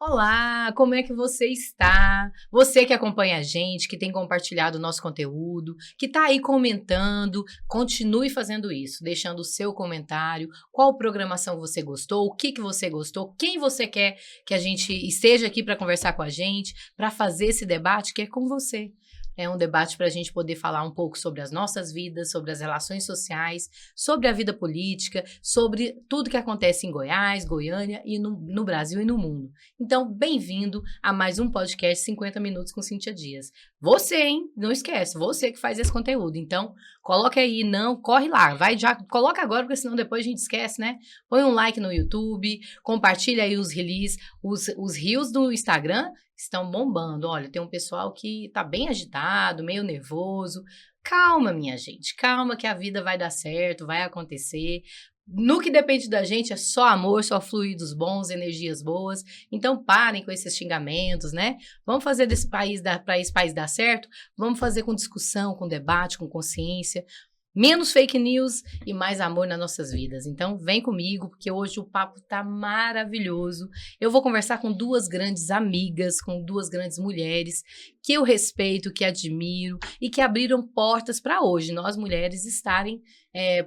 Olá, como é que você está? Você que acompanha a gente, que tem compartilhado o nosso conteúdo, que está aí comentando, continue fazendo isso, deixando o seu comentário, qual programação você gostou, o que você gostou, quem você quer que a gente esteja aqui para conversar com a gente, para fazer esse debate que é com você. É um debate para a gente poder falar um pouco sobre as nossas vidas, sobre as relações sociais, sobre a vida política, sobre tudo que acontece em Goiás, Goiânia e no Brasil e no mundo. Então, bem-vindo a mais um podcast 50 Minutos com Cíntia Dias. Você, hein? Não esquece, você que faz esse conteúdo. Então, coloca aí, corre lá, vai já, coloca agora, porque senão depois a gente esquece, né? Põe um like no YouTube, compartilha aí os releases, os reels do Instagram estão bombando. Olha, tem um pessoal que tá bem agitado, meio nervoso. Calma, minha gente, calma que a vida vai dar certo, vai acontecer. No que depende da gente é só amor, só fluidos bons, energias boas. Então parem com esses xingamentos, né? Vamos fazer desse país para esse país dar certo? Vamos fazer com discussão, com debate, com consciência. Menos fake news e mais amor nas nossas vidas. Então, vem comigo, porque hoje o papo tá maravilhoso. Eu vou conversar com duas grandes amigas, com duas grandes mulheres que eu respeito, que admiro e que abriram portas para hoje nós mulheres estarem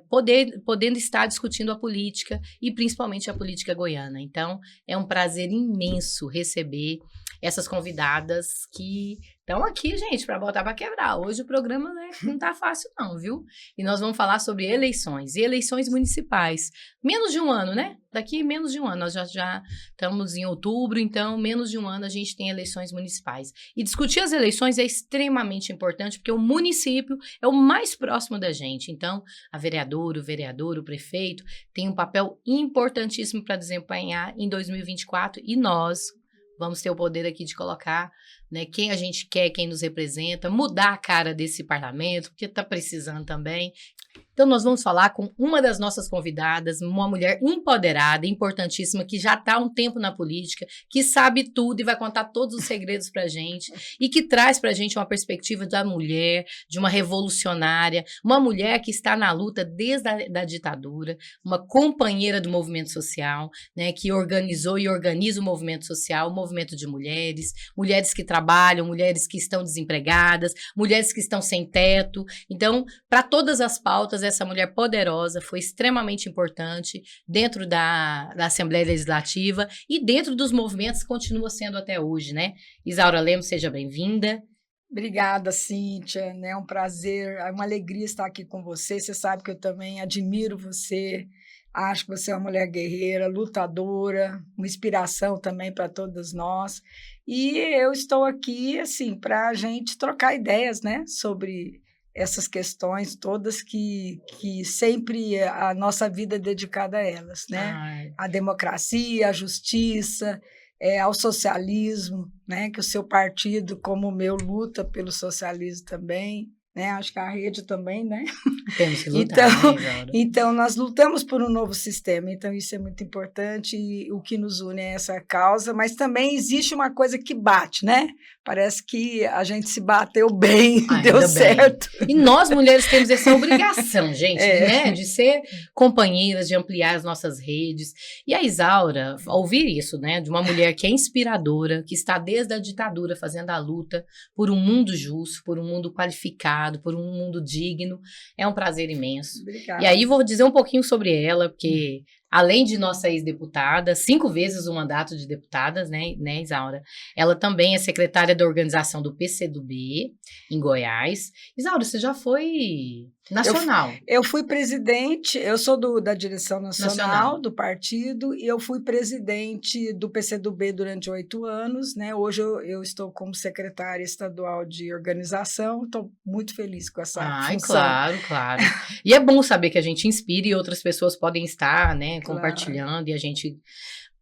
podendo estar discutindo a política e principalmente a política goiana. Então, é um prazer imenso receber essas convidadas que estão aqui, gente, para botar para quebrar. Hoje o programa, né, não tá fácil não, viu? E nós vamos falar sobre eleições, e eleições municipais. Menos de um ano, né? Daqui menos de um ano, nós já estamos em outubro, então menos de um ano a gente tem eleições municipais. E discutir as eleições é extremamente importante, porque o município é o mais próximo da gente. Então, a vereadora, o vereador, o prefeito tem um papel importantíssimo para desempenhar em 2024 e nós vamos ter o poder aqui de colocar, né, quem a gente quer, quem nos representa, mudar a cara desse parlamento, porque está precisando também. Então, nós vamos falar com uma das nossas convidadas, uma mulher empoderada, importantíssima, que já está há um tempo na política, que sabe tudo e vai contar todos os segredos para a gente, e que traz para a gente uma perspectiva da mulher, de uma revolucionária, uma mulher que está na luta desde a ditadura, uma companheira do movimento social, né, que organizou e organiza o movimento social, o movimento de mulheres, mulheres que trabalham, mulheres que estão desempregadas, mulheres que estão sem teto. Então, para todas as pautas, essa mulher poderosa foi extremamente importante dentro da Assembleia Legislativa e dentro dos movimentos que continua sendo até hoje, né? Isaura Lemos, seja bem-vinda. Obrigada, Cíntia, né? É um prazer, é uma alegria estar aqui com você. Você sabe que eu também admiro você, acho que você é uma mulher guerreira, lutadora, uma inspiração também para todas nós. E eu estou aqui, assim, para a gente trocar ideias, né? Sobre essas questões todas que sempre a nossa vida é dedicada a elas, né? Ai. A democracia, a justiça, ao socialismo, né? Que o seu partido, como o meu, luta pelo socialismo também, né? Acho que a rede também, né? Temos que lutar, então, nós lutamos por um novo sistema, então isso é muito importante e o que nos une é essa causa, mas também existe uma coisa que bate, né? Parece que a gente se bateu bem, deu certo. E nós, mulheres, temos essa obrigação, gente, né? De ser companheiras, de ampliar as nossas redes. E a Isaura, ouvir isso, né? De uma mulher que é inspiradora, que está desde a ditadura fazendo a luta por um mundo justo, por um mundo qualificado, por um mundo digno, é um prazer imenso. Obrigada. E aí vou dizer um pouquinho sobre ela, porque além de nossa ex-deputada, 5 vezes o mandato de deputadas, né, Isaura? Ela também é secretária da organização do PCdoB, em Goiás. Isaura, você já foi nacional? Eu fui presidente, eu sou da direção nacional do partido, e eu fui presidente do PCdoB durante 8 anos, né? Hoje eu estou como secretária estadual de organização, estou muito feliz com essa função. Claro. E é bom saber que a gente inspira e outras pessoas podem estar, né, compartilhando, e a gente...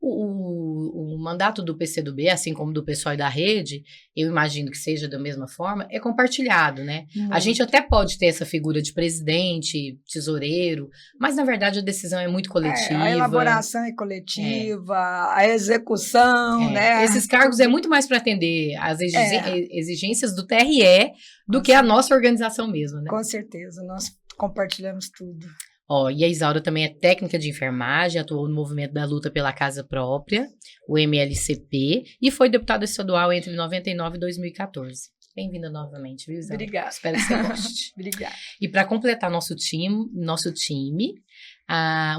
O mandato do PCdoB, assim como do pessoal da rede, eu imagino que seja da mesma forma, é compartilhado, né? Muito. A gente até pode ter essa figura de presidente, tesoureiro, mas na verdade a decisão é muito coletiva. A elaboração é coletiva, a execução, né? Esses cargos é muito mais para atender às exigências do TRE do que a nossa organização mesmo, né? Com certeza, nós compartilhamos tudo. Ó, e a Isaura também é técnica de enfermagem, atuou no movimento da luta pela casa própria, o MLCP, e foi deputada estadual entre 99 e 2014. Bem-vinda novamente, viu, Isaura? Obrigada. Espero que você goste. Obrigada. E para completar nosso time,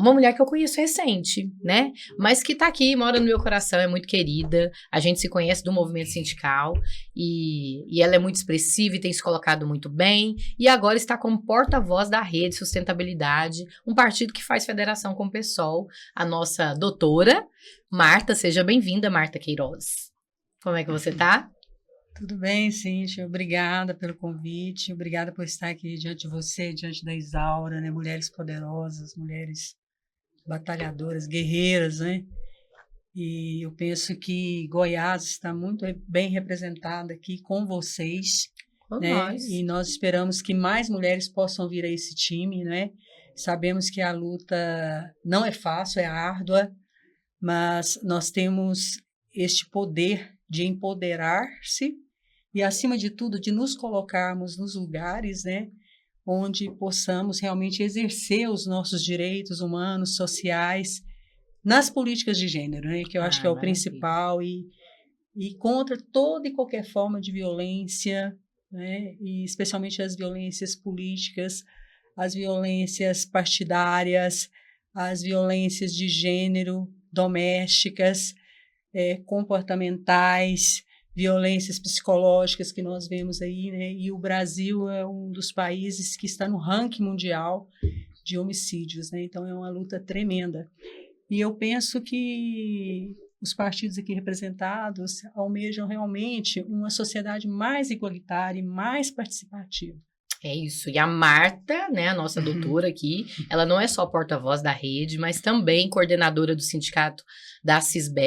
uma mulher que eu conheço recente, né? Mas que tá aqui, mora no meu coração, é muito querida. A gente se conhece do movimento sindical e ela é muito expressiva e tem se colocado muito bem. E agora está como porta-voz da Rede Sustentabilidade, um partido que faz federação com o PSOL. A nossa doutora, Marta, seja bem-vinda, Marta Queiroz. Como é que você tá? Tudo bem, Cíntia, obrigada pelo convite, obrigada por estar aqui diante de você, diante da Isaura, né? Mulheres poderosas, mulheres batalhadoras, guerreiras, né? E eu penso que Goiás está muito bem representada aqui com vocês, né? Nós. E nós esperamos que mais mulheres possam vir a esse time, né? Sabemos que a luta não é fácil, é árdua, mas nós temos este poder de empoderar-se e, acima de tudo, de nos colocarmos nos lugares, né, onde possamos realmente exercer os nossos direitos humanos, sociais, nas políticas de gênero, né, que eu acho que é o principal, e contra toda e qualquer forma de violência, né, e especialmente as violências políticas, as violências partidárias, as violências de gênero, domésticas, comportamentais, violências psicológicas que nós vemos aí, né? E o Brasil é um dos países que está no ranking mundial de homicídios, né? Então é uma luta tremenda. E eu penso que os partidos aqui representados almejam realmente uma sociedade mais igualitária e mais participativa. É isso. E a Marta, né, a nossa doutora aqui, ela não é só porta-voz da rede, mas também coordenadora do sindicato da CISBGE,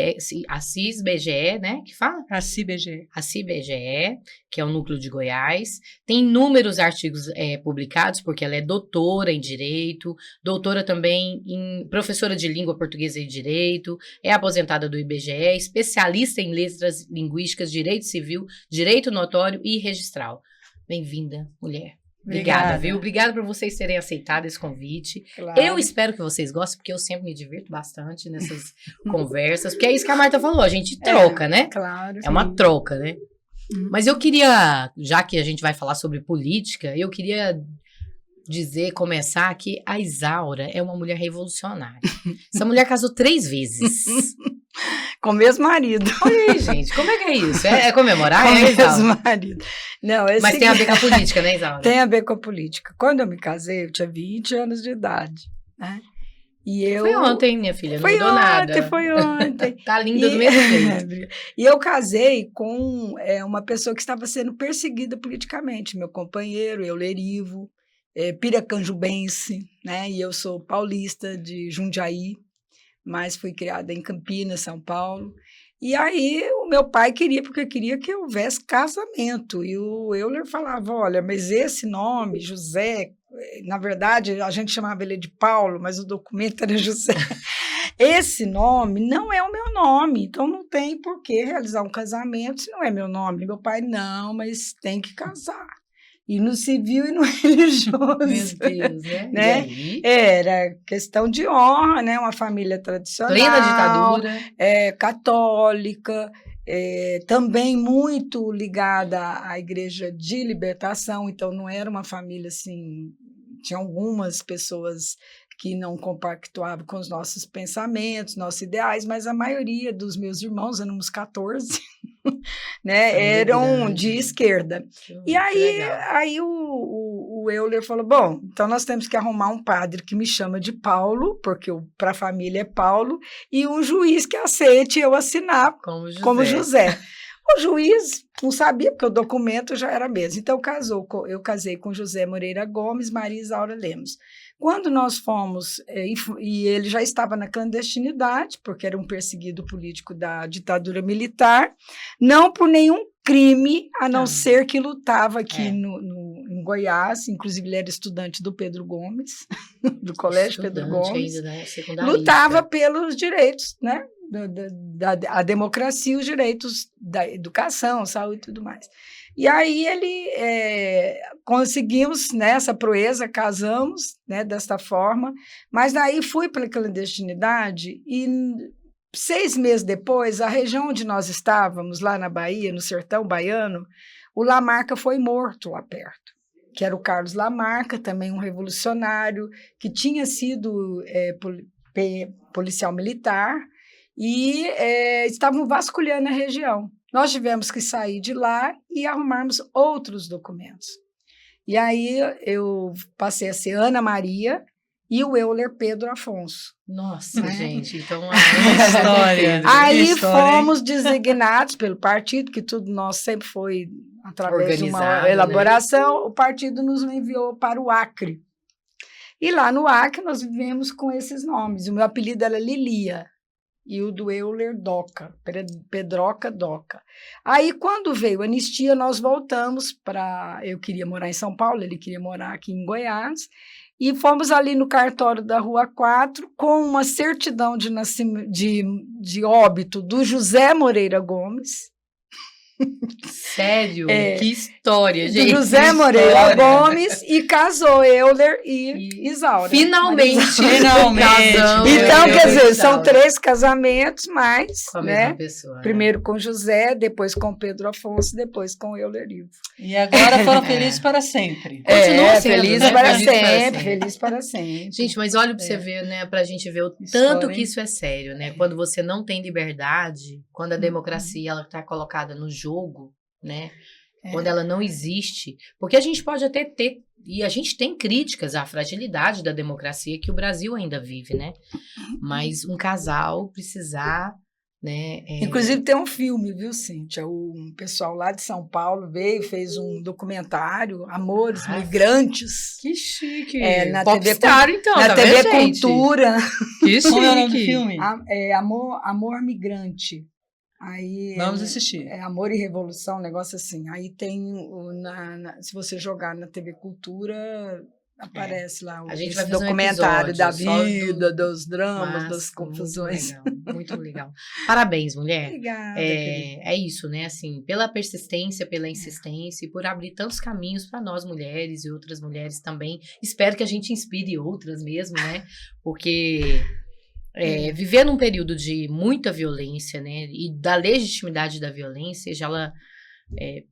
né, que fala? A CIBGE. A CIBGE, que é o núcleo de Goiás. Tem inúmeros artigos publicados, porque ela é doutora em Direito, doutora também professora de Língua Portuguesa e Direito, é aposentada do IBGE, especialista em Letras Linguísticas, Direito Civil, Direito Notório e Registral. Bem-vinda, mulher. Obrigada, viu? Obrigada por vocês terem aceitado esse convite. Claro. Eu espero que vocês gostem, porque eu sempre me divirto bastante nessas conversas, porque é isso que a Marta falou, a gente troca, né? Claro. É uma troca, né? Mas eu queria, já que a gente vai falar sobre política, eu queria começar que a Isaura é uma mulher revolucionária. Essa mulher casou 3 vezes. Com o mesmo marido. Olha aí, gente, como é que é isso? É comemorar? Com o Isaura? mesmo marido. Não, Mas tem a ver com a política, né, Isaura? Tem a ver com a política. Quando eu me casei, eu tinha 20 anos de idade, né? E eu... Foi ontem, minha filha, não mudou nada. Foi ontem. Tá linda do mesmo jeito. E eu casei com uma pessoa que estava sendo perseguida politicamente, meu companheiro, Eulerivo, piracanjubense, né? E eu sou paulista de Jundiaí, mas fui criada em Campinas, São Paulo. E aí o meu pai porque queria que houvesse casamento. E o Euler falava, olha, mas esse nome, José, na verdade a gente chamava ele de Paulo, mas o documento era José. Esse nome não é o meu nome, então não tem por que realizar um casamento se não é meu nome. Meu pai, não, mas tem que casar. E no civil e no religioso. Meu Deus, né? Né? Era questão de honra, né? Uma família tradicional. Plena ditadura. Católica, também muito ligada à Igreja de Libertação, então não era uma família assim. Tinha algumas pessoas que não compactuavam com os nossos pensamentos, nossos ideais, mas a maioria dos meus irmãos, éramos 14, né, eram de esquerda. E aí o Euler falou, bom, então nós temos que arrumar um padre que me chama de Paulo, porque para a família é Paulo, e um juiz que aceite eu assinar como José. O juiz não sabia, porque o documento já era mesmo. Então, eu casei com José Moreira Gomes, Maria Isaura Lemos. Quando nós fomos, e ele já estava na clandestinidade, porque era um perseguido político da ditadura militar, não por nenhum crime, a não ser que lutava aqui em Goiás, inclusive ele era estudante do Pedro Gomes, do Colégio Pedro Gomes, ainda, né? Lutava pelos direitos, né, a democracia e os direitos da educação, saúde e tudo mais. E aí conseguimos, né, essa proeza, casamos, né, desta forma, mas daí fui pela clandestinidade e 6 meses depois, a região onde nós estávamos, lá na Bahia, no sertão baiano, o Lamarca foi morto lá perto, que era o Carlos Lamarca, também um revolucionário, que tinha sido policial militar, e estavam vasculhando a região. Nós tivemos que sair de lá e arrumarmos outros documentos. E aí eu passei a ser Ana Maria e o Euler Pedro Afonso. Nossa, né? gente, então História. Aí história, fomos designados pelo partido, que tudo nosso sempre foi através de uma Organizado, elaboração, o partido nos enviou para o Acre. E lá no Acre nós vivemos com esses nomes. O meu apelido era Lilia e o do Euler Doca, Pedroca Doca. Aí, quando veio a anistia, nós voltamos para... Eu queria morar em São Paulo, ele queria morar aqui em Goiás, e fomos ali no cartório da Rua 4 com uma certidão de óbito do José Moreira Gomes. Sério? Que história, gente. Do José Moreira Gomes, e casou Euler e Isaura. Finalmente. Finalmente. Então, quer dizer, são 3 casamentos, mas, com a né? mesma pessoa. Primeiro com José, depois com Pedro Afonso, depois com Euler Ivo. E agora foram felizes para sempre. Continua sendo, feliz né? para Feliz para sempre, sempre. feliz para sempre. Gente, mas olha para você ver, né? Pra gente ver o História, tanto que hein? isso é sério, né? Quando você não tem liberdade, quando a democracia ela está colocada no jogo, né? Quando ela não existe, porque a gente pode até ter, e a gente tem críticas à fragilidade da democracia que o Brasil ainda vive, né? Mas um casal precisar, né? Inclusive tem um filme, viu, Cíntia? O pessoal lá de São Paulo veio, fez um documentário, Amores Migrantes. Que chique. Na Popstar, então, na tá TV vendo, gente? Cultura. Que Como é o nome do chique. filme? Amor Migrante. Aí, Vamos assistir. Amor e Revolução, um negócio assim. Aí tem, se você jogar na TV Cultura, aparece lá A gente esse vai fazer um documentário episódio da só vida, dos dramas, Mas, das confusões. Muito legal, muito legal. Parabéns, mulher. Obrigada, querida. É isso, né? Assim, pela persistência, pela insistência e por abrir tantos caminhos para nós mulheres e outras mulheres também. Espero que a gente inspire outras mesmo, né? Porque viver num período de muita violência, né? E da legitimidade da violência, seja ela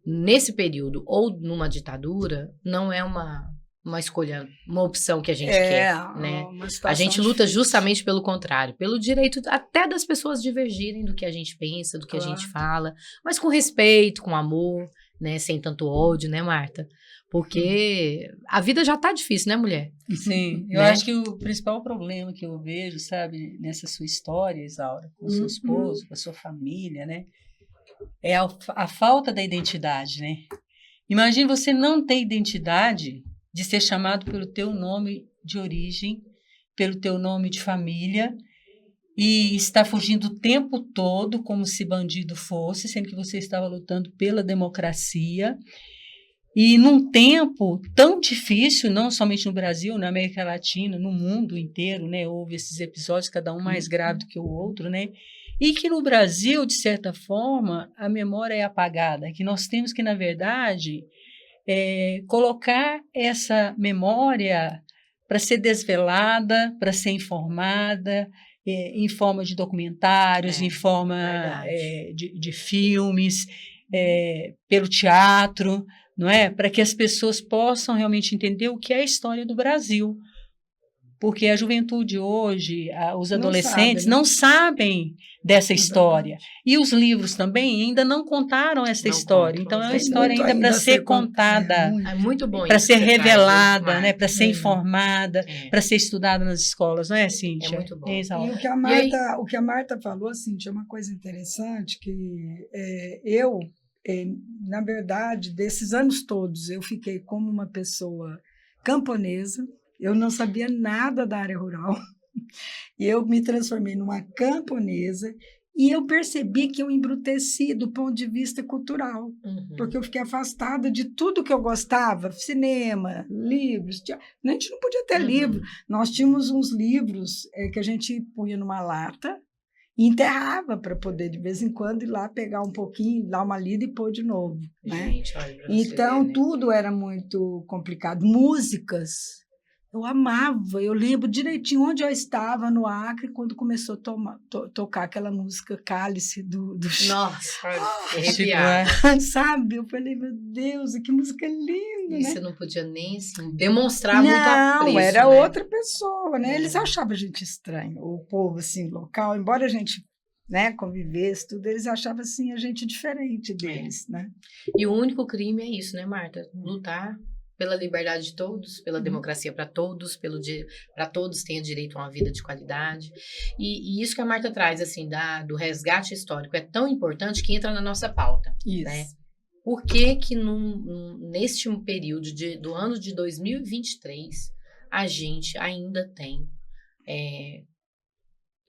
nesse período ou numa ditadura, não é uma escolha, uma opção que a gente quer, né? A gente luta justamente pelo contrário, pelo direito até das pessoas divergirem do que a gente pensa, do que a gente fala, mas com respeito, com amor, né? Sem tanto ódio, né, Marta? Porque a vida já tá difícil, né, mulher? Sim, eu Né? acho que o principal problema que eu vejo, sabe, nessa sua história, Isaura, com o seu esposo, com a sua família, né, é a falta da identidade, né? Imagine você não ter identidade de ser chamado pelo teu nome de origem, pelo teu nome de família, e estar fugindo o tempo todo como se bandido fosse, sendo que você estava lutando pela democracia. E num tempo tão difícil, não somente no Brasil, na América Latina, no mundo inteiro, né? Houve esses episódios, cada um mais grave do que o outro, né? E que no Brasil, de certa forma, a memória é apagada, que nós temos que, na verdade, colocar essa memória para ser desvelada, para ser informada, em forma de documentários, em forma de filmes, pelo teatro, não é? Para que as pessoas possam realmente entender o que é a história do Brasil. Porque a juventude hoje, os adolescentes, não sabem dessa história. E os livros também ainda não contaram essa história. Então, é uma história ainda para ser contada, É muito bom para isso ser que você revelada, faz, né? Para ser informada, para ser estudada nas escolas, não é, Cíntia? É muito bom. E o que a Marta falou, Cíntia, é uma coisa interessante, que na verdade, desses anos todos, eu fiquei como uma pessoa camponesa, eu não sabia nada da área rural, e eu me transformei numa camponesa, e eu percebi que eu embruteci do ponto de vista cultural, porque eu fiquei afastada de tudo que eu gostava, cinema, livros, teatro. A gente não podia ter livro, nós tínhamos uns livros que a gente punha numa lata, e enterrava para poder, de vez em quando, ir lá pegar um pouquinho, dar uma lida e pôr de novo. Né? Gente, olha pra você Então, ver, né? tudo era muito complicado. Músicas, eu amava, eu lembro direitinho onde eu estava no Acre quando começou a tocar aquela música Cálice do Chico. Nossa, Chico arrepiada. Sabe? Eu falei, meu Deus, que música linda, E né? você não podia nem assim, demonstrar muito apreço, Não, era né? outra pessoa, né? Eles achavam a gente estranho, o povo assim local, embora a gente, né, convivesse tudo, eles achavam assim a gente diferente deles, né? E o único crime é isso, né, Marta? Lutar pela liberdade de todos, pela democracia para todos, para todos tenham direito a uma vida de qualidade. E isso que a Marta traz, assim, do resgate histórico, é tão importante que entra na nossa pauta. Isso. Né? Por que que neste período do ano de 2023 a gente ainda tem,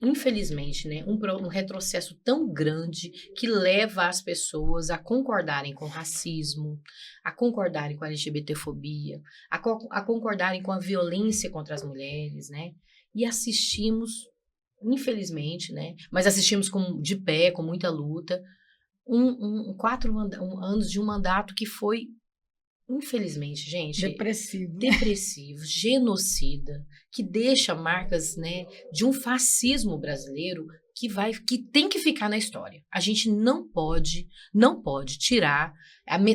infelizmente, né, um retrocesso tão grande que leva as pessoas a concordarem com o racismo, a concordarem com a LGBTfobia, a concordarem com a violência contra as mulheres, né? E assistimos, infelizmente, né, mas assistimos de pé, com muita luta, 4 anos de um mandato que foi, infelizmente, gente, depressivo, genocida, que deixa marcas, né, de um fascismo brasileiro que tem que ficar na história. A gente não pode tirar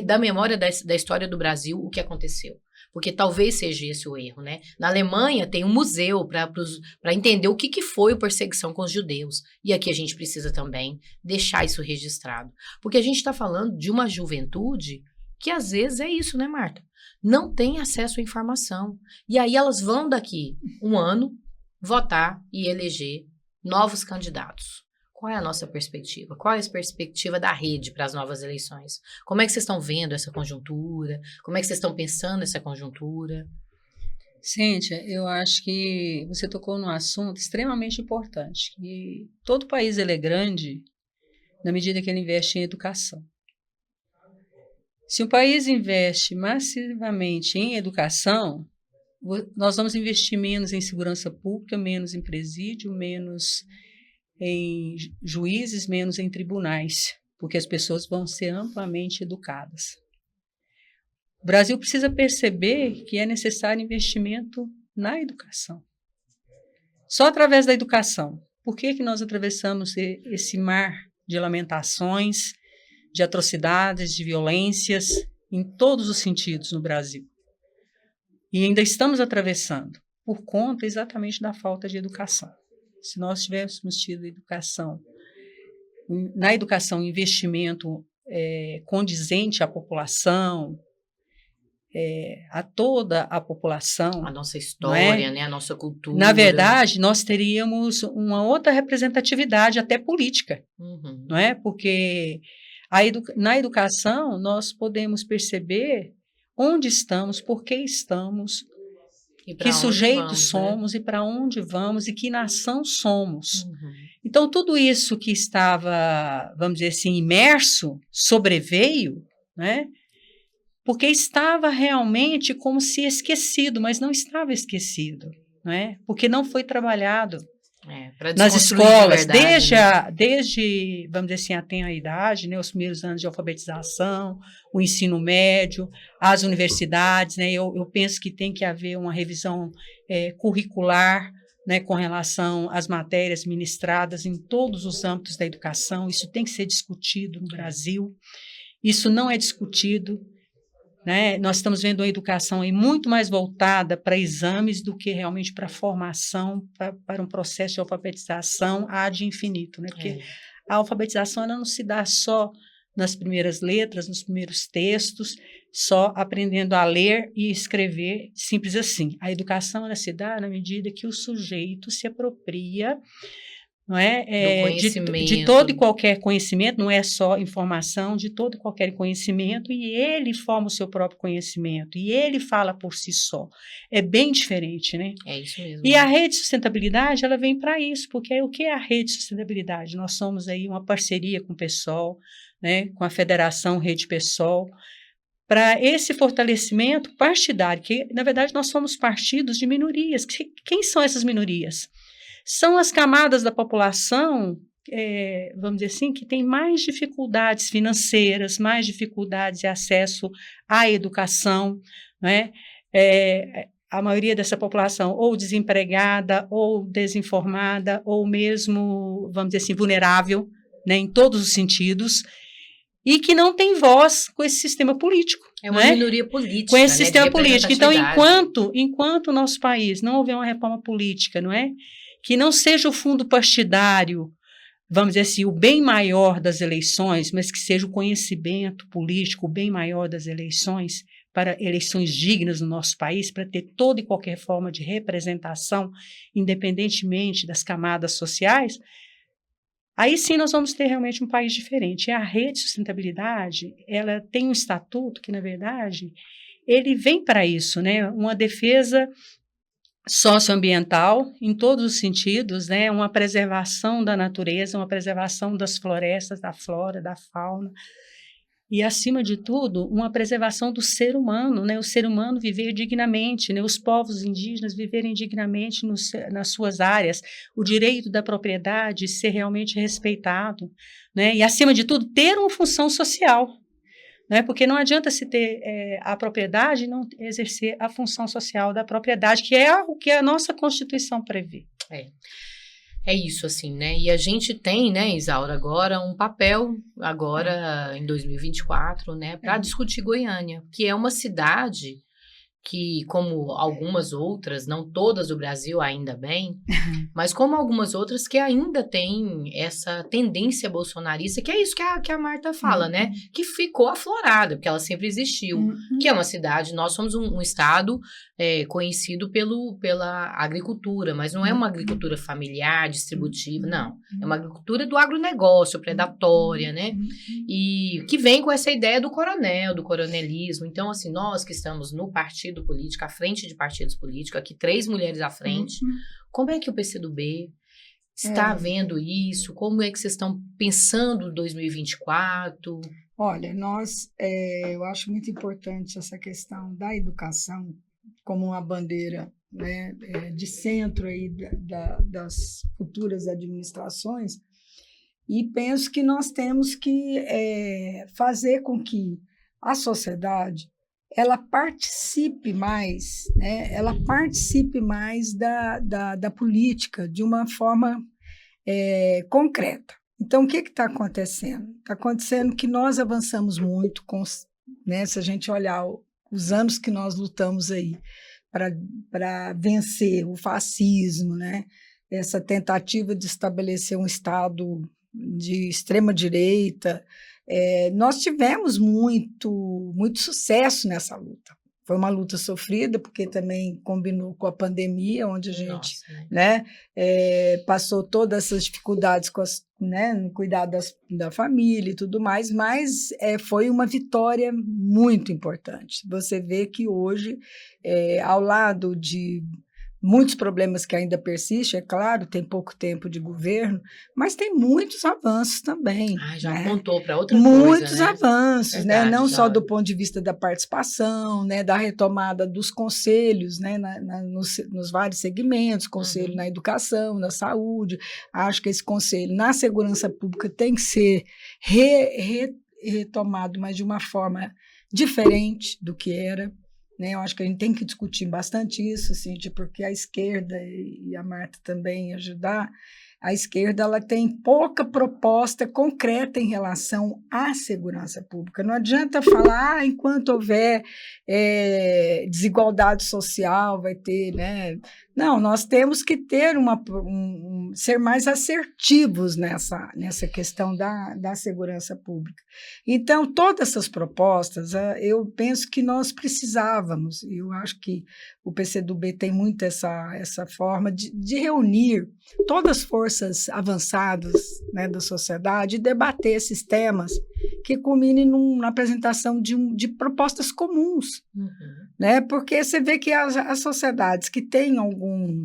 da memória da história do Brasil o que aconteceu. Porque talvez seja esse o erro, né? Na Alemanha tem um museu para entender o que foi a perseguição com os judeus. E aqui a gente precisa também deixar isso registrado. Porque a gente está falando de uma juventude que às vezes é isso, né, Marta? Não tem acesso à informação. E aí elas vão daqui um ano votar e eleger novos candidatos. Qual é a nossa perspectiva? Qual é a perspectiva da rede para as novas eleições? Como é que vocês estão vendo essa conjuntura? Como é que vocês estão pensando essa conjuntura? Cíntia, eu acho que você tocou num assunto extremamente importante. Que todo país ele é grande na medida que ele investe em educação. Se um país investe massivamente em educação, nós vamos investir menos em segurança pública, menos em presídio, menos em juízes, menos em tribunais, porque as pessoas vão ser amplamente educadas. O Brasil precisa perceber que é necessário investimento na educação. Só através da educação. Por que nós atravessamos esse mar de lamentações, de atrocidades, de violências, em todos os sentidos no Brasil? E ainda estamos atravessando por conta exatamente da falta de educação. Se nós tivéssemos tido na educação, investimento condizente à população, a toda a população. A nossa história, né? A nossa cultura. Na verdade, nós teríamos uma outra representatividade, até política, não é? Porque na educação nós podemos perceber onde estamos, por que estamos, que sujeitos somos, né? E para onde vamos e que nação somos. Então, tudo isso que estava, vamos dizer assim, imerso, sobreveio, né? Porque estava realmente como se esquecido, mas não estava esquecido, né? Porque não foi trabalhado nas escolas, desde, vamos dizer assim, a tenra idade, né? Os primeiros anos de alfabetização, o ensino médio, as universidades, né? Eu penso que tem que haver uma revisão curricular, né, com relação às matérias ministradas em todos os âmbitos da educação. Isso tem que ser discutido no Brasil. Isso não é discutido. Né? Nós estamos vendo uma educação aí muito mais voltada para exames do que realmente para formação, para um processo de alfabetização ad infinito, né? Porque a alfabetização ela não se dá só nas primeiras letras, nos primeiros textos, só aprendendo a ler e escrever, simples assim. A educação ela se dá na medida que o sujeito se apropria, não é? De todo e qualquer conhecimento, não é só informação, de todo e qualquer conhecimento, e ele forma o seu próprio conhecimento, e ele fala por si só. É bem diferente, né? É isso mesmo. E a rede de sustentabilidade, ela vem para isso, porque o que é a rede de sustentabilidade? Nós somos aí uma parceria com o PSOL, né, com a Federação Rede PSOL, para esse fortalecimento partidário, que, na verdade, nós somos partidos de minorias. Quem são essas minorias? São as camadas da população vamos dizer assim, que têm mais dificuldades financeiras, mais dificuldades de acesso à educação, né? A maioria dessa população ou desempregada, ou desinformada, ou mesmo, vamos dizer assim, vulnerável, né, em todos os sentidos, e que não tem voz com esse sistema político. É uma né? minoria política, Com esse né, sistema de político. Então, representatividade. enquanto o nosso país não houver uma reforma política, não é? Que não seja o fundo partidário, vamos dizer assim, o bem maior das eleições, mas que seja o conhecimento político, o bem maior das eleições, para eleições dignas no nosso país, para ter toda e qualquer forma de representação, independentemente das camadas sociais, aí sim nós vamos ter realmente um país diferente. E a rede de sustentabilidade, ela tem um estatuto que, na verdade, ele vem para isso, né? Uma defesa socioambiental em todos os sentidos, né? Uma preservação da natureza, uma preservação das florestas, da flora, da fauna, e, acima de tudo, uma preservação do ser humano, né? O ser humano viver dignamente, né? Os povos indígenas viverem dignamente nas suas áreas, o direito da propriedade ser realmente respeitado, né? E, acima de tudo, ter uma função social, né? Porque não adianta se ter a propriedade e não exercer a função social da propriedade, que é o que a nossa Constituição prevê. É isso, assim, né? E a gente tem, né, Isaura, agora um papel, agora em 2024, né, para discutir Goiânia, que é uma cidade que, como algumas outras, não todas do Brasil, ainda bem, mas como algumas outras que ainda têm essa tendência bolsonarista, que é isso que a Marta fala, né? Que ficou aflorada, porque ela sempre existiu, que é uma cidade, nós somos um estado conhecido pela agricultura, mas não é uma agricultura familiar, distributiva, não. É uma agricultura do agronegócio, predatória, né? E que vem com essa ideia do coronel, do coronelismo. Então, assim, nós que estamos no partido político, à frente de partidos políticos, aqui 3 mulheres à frente, como é que o PCdoB está vendo isso? Como é que vocês estão pensando 2024? Olha, eu acho muito importante essa questão da educação como uma bandeira, né, de centro aí das futuras administrações, e penso que nós temos que fazer com que a sociedade ela participe mais, né? Ela participe mais da política de uma forma concreta. Então, o que está acontecendo? Está acontecendo que nós avançamos muito, né? Se a gente olhar os anos que nós lutamos aí para vencer o fascismo, né? Essa tentativa de estabelecer um Estado de extrema-direita, nós tivemos muito sucesso nessa luta. Foi uma luta sofrida, porque também combinou com a pandemia, onde a gente passou todas essas dificuldades no cuidado da família e tudo mais, mas foi uma vitória muito importante. Você vê que hoje, ao lado de muitos problemas que ainda persistem, é claro, tem pouco tempo de governo, mas tem muitos avanços também. Já né? apontou para outra muitos coisa, né? avanços, Verdade, né? Não só Isaura. do ponto de vista da participação, né? Da retomada dos conselhos, né? Nos vários segmentos, conselho na educação, na saúde. Acho que esse conselho na segurança pública tem que ser retomado, mas de uma forma diferente do que era. Eu acho que a gente tem que discutir bastante isso, Cíntia, porque a esquerda, e a Marta também ajudar, a esquerda ela tem pouca proposta concreta em relação à segurança pública. Não adianta falar, enquanto houver desigualdade social, vai ter... né? Não, nós temos que ter ser mais assertivos nessa questão da segurança pública. Então, todas essas propostas, eu penso que nós precisávamos, e eu acho que o PCdoB tem muito essa forma de reunir todas as forças avançadas, né, da sociedade e debater esses temas que culminem na apresentação de propostas comuns. Né? Porque você vê que as sociedades que têm algum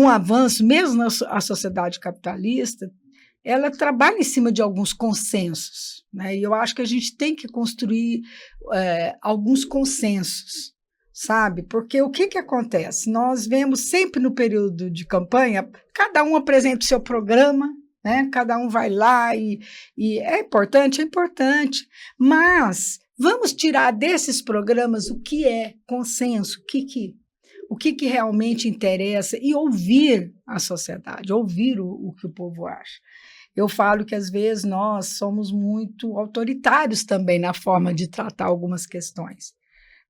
avanço, mesmo a sociedade capitalista, ela trabalha em cima de alguns consensos. Né? E eu acho que a gente tem que construir alguns consensos, sabe? Porque o que acontece? Nós vemos sempre no período de campanha, cada um apresenta o seu programa, né? Cada um vai lá e é importante, mas vamos tirar desses programas o que é consenso, o que realmente interessa e ouvir a sociedade, ouvir o que o povo acha. Eu falo que, às vezes, nós somos muito autoritários também na forma de tratar algumas questões,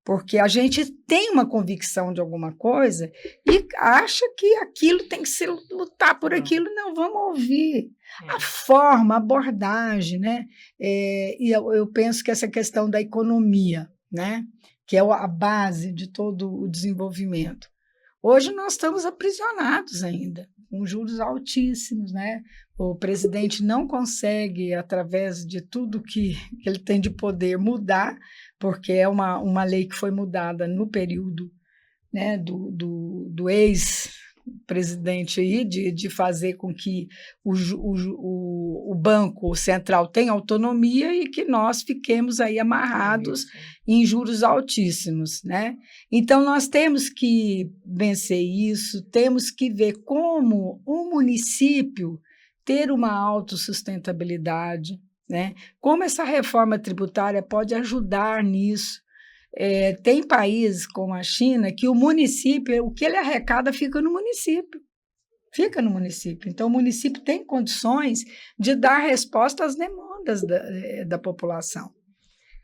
porque a gente tem uma convicção de alguma coisa e acha que aquilo tem que ser lutar por aquilo. Não, vamos ouvir a forma, a abordagem, né? E eu penso que essa questão da economia, né? Que é a base de todo o desenvolvimento. Hoje nós estamos aprisionados ainda, com juros altíssimos, né? O presidente não consegue, através de tudo que ele tem de poder, mudar, porque é uma lei que foi mudada no período, né, do ex-presidente aí, de fazer com que o Banco Central tenha autonomia e que nós fiquemos aí amarrados em juros altíssimos, né? Então, nós temos que vencer isso, temos que ver como o município ter uma autossustentabilidade, né? Como essa reforma tributária pode ajudar nisso. Tem países como a China que o município, o que ele arrecada fica no município. Então, o município tem condições de dar resposta às demandas da população.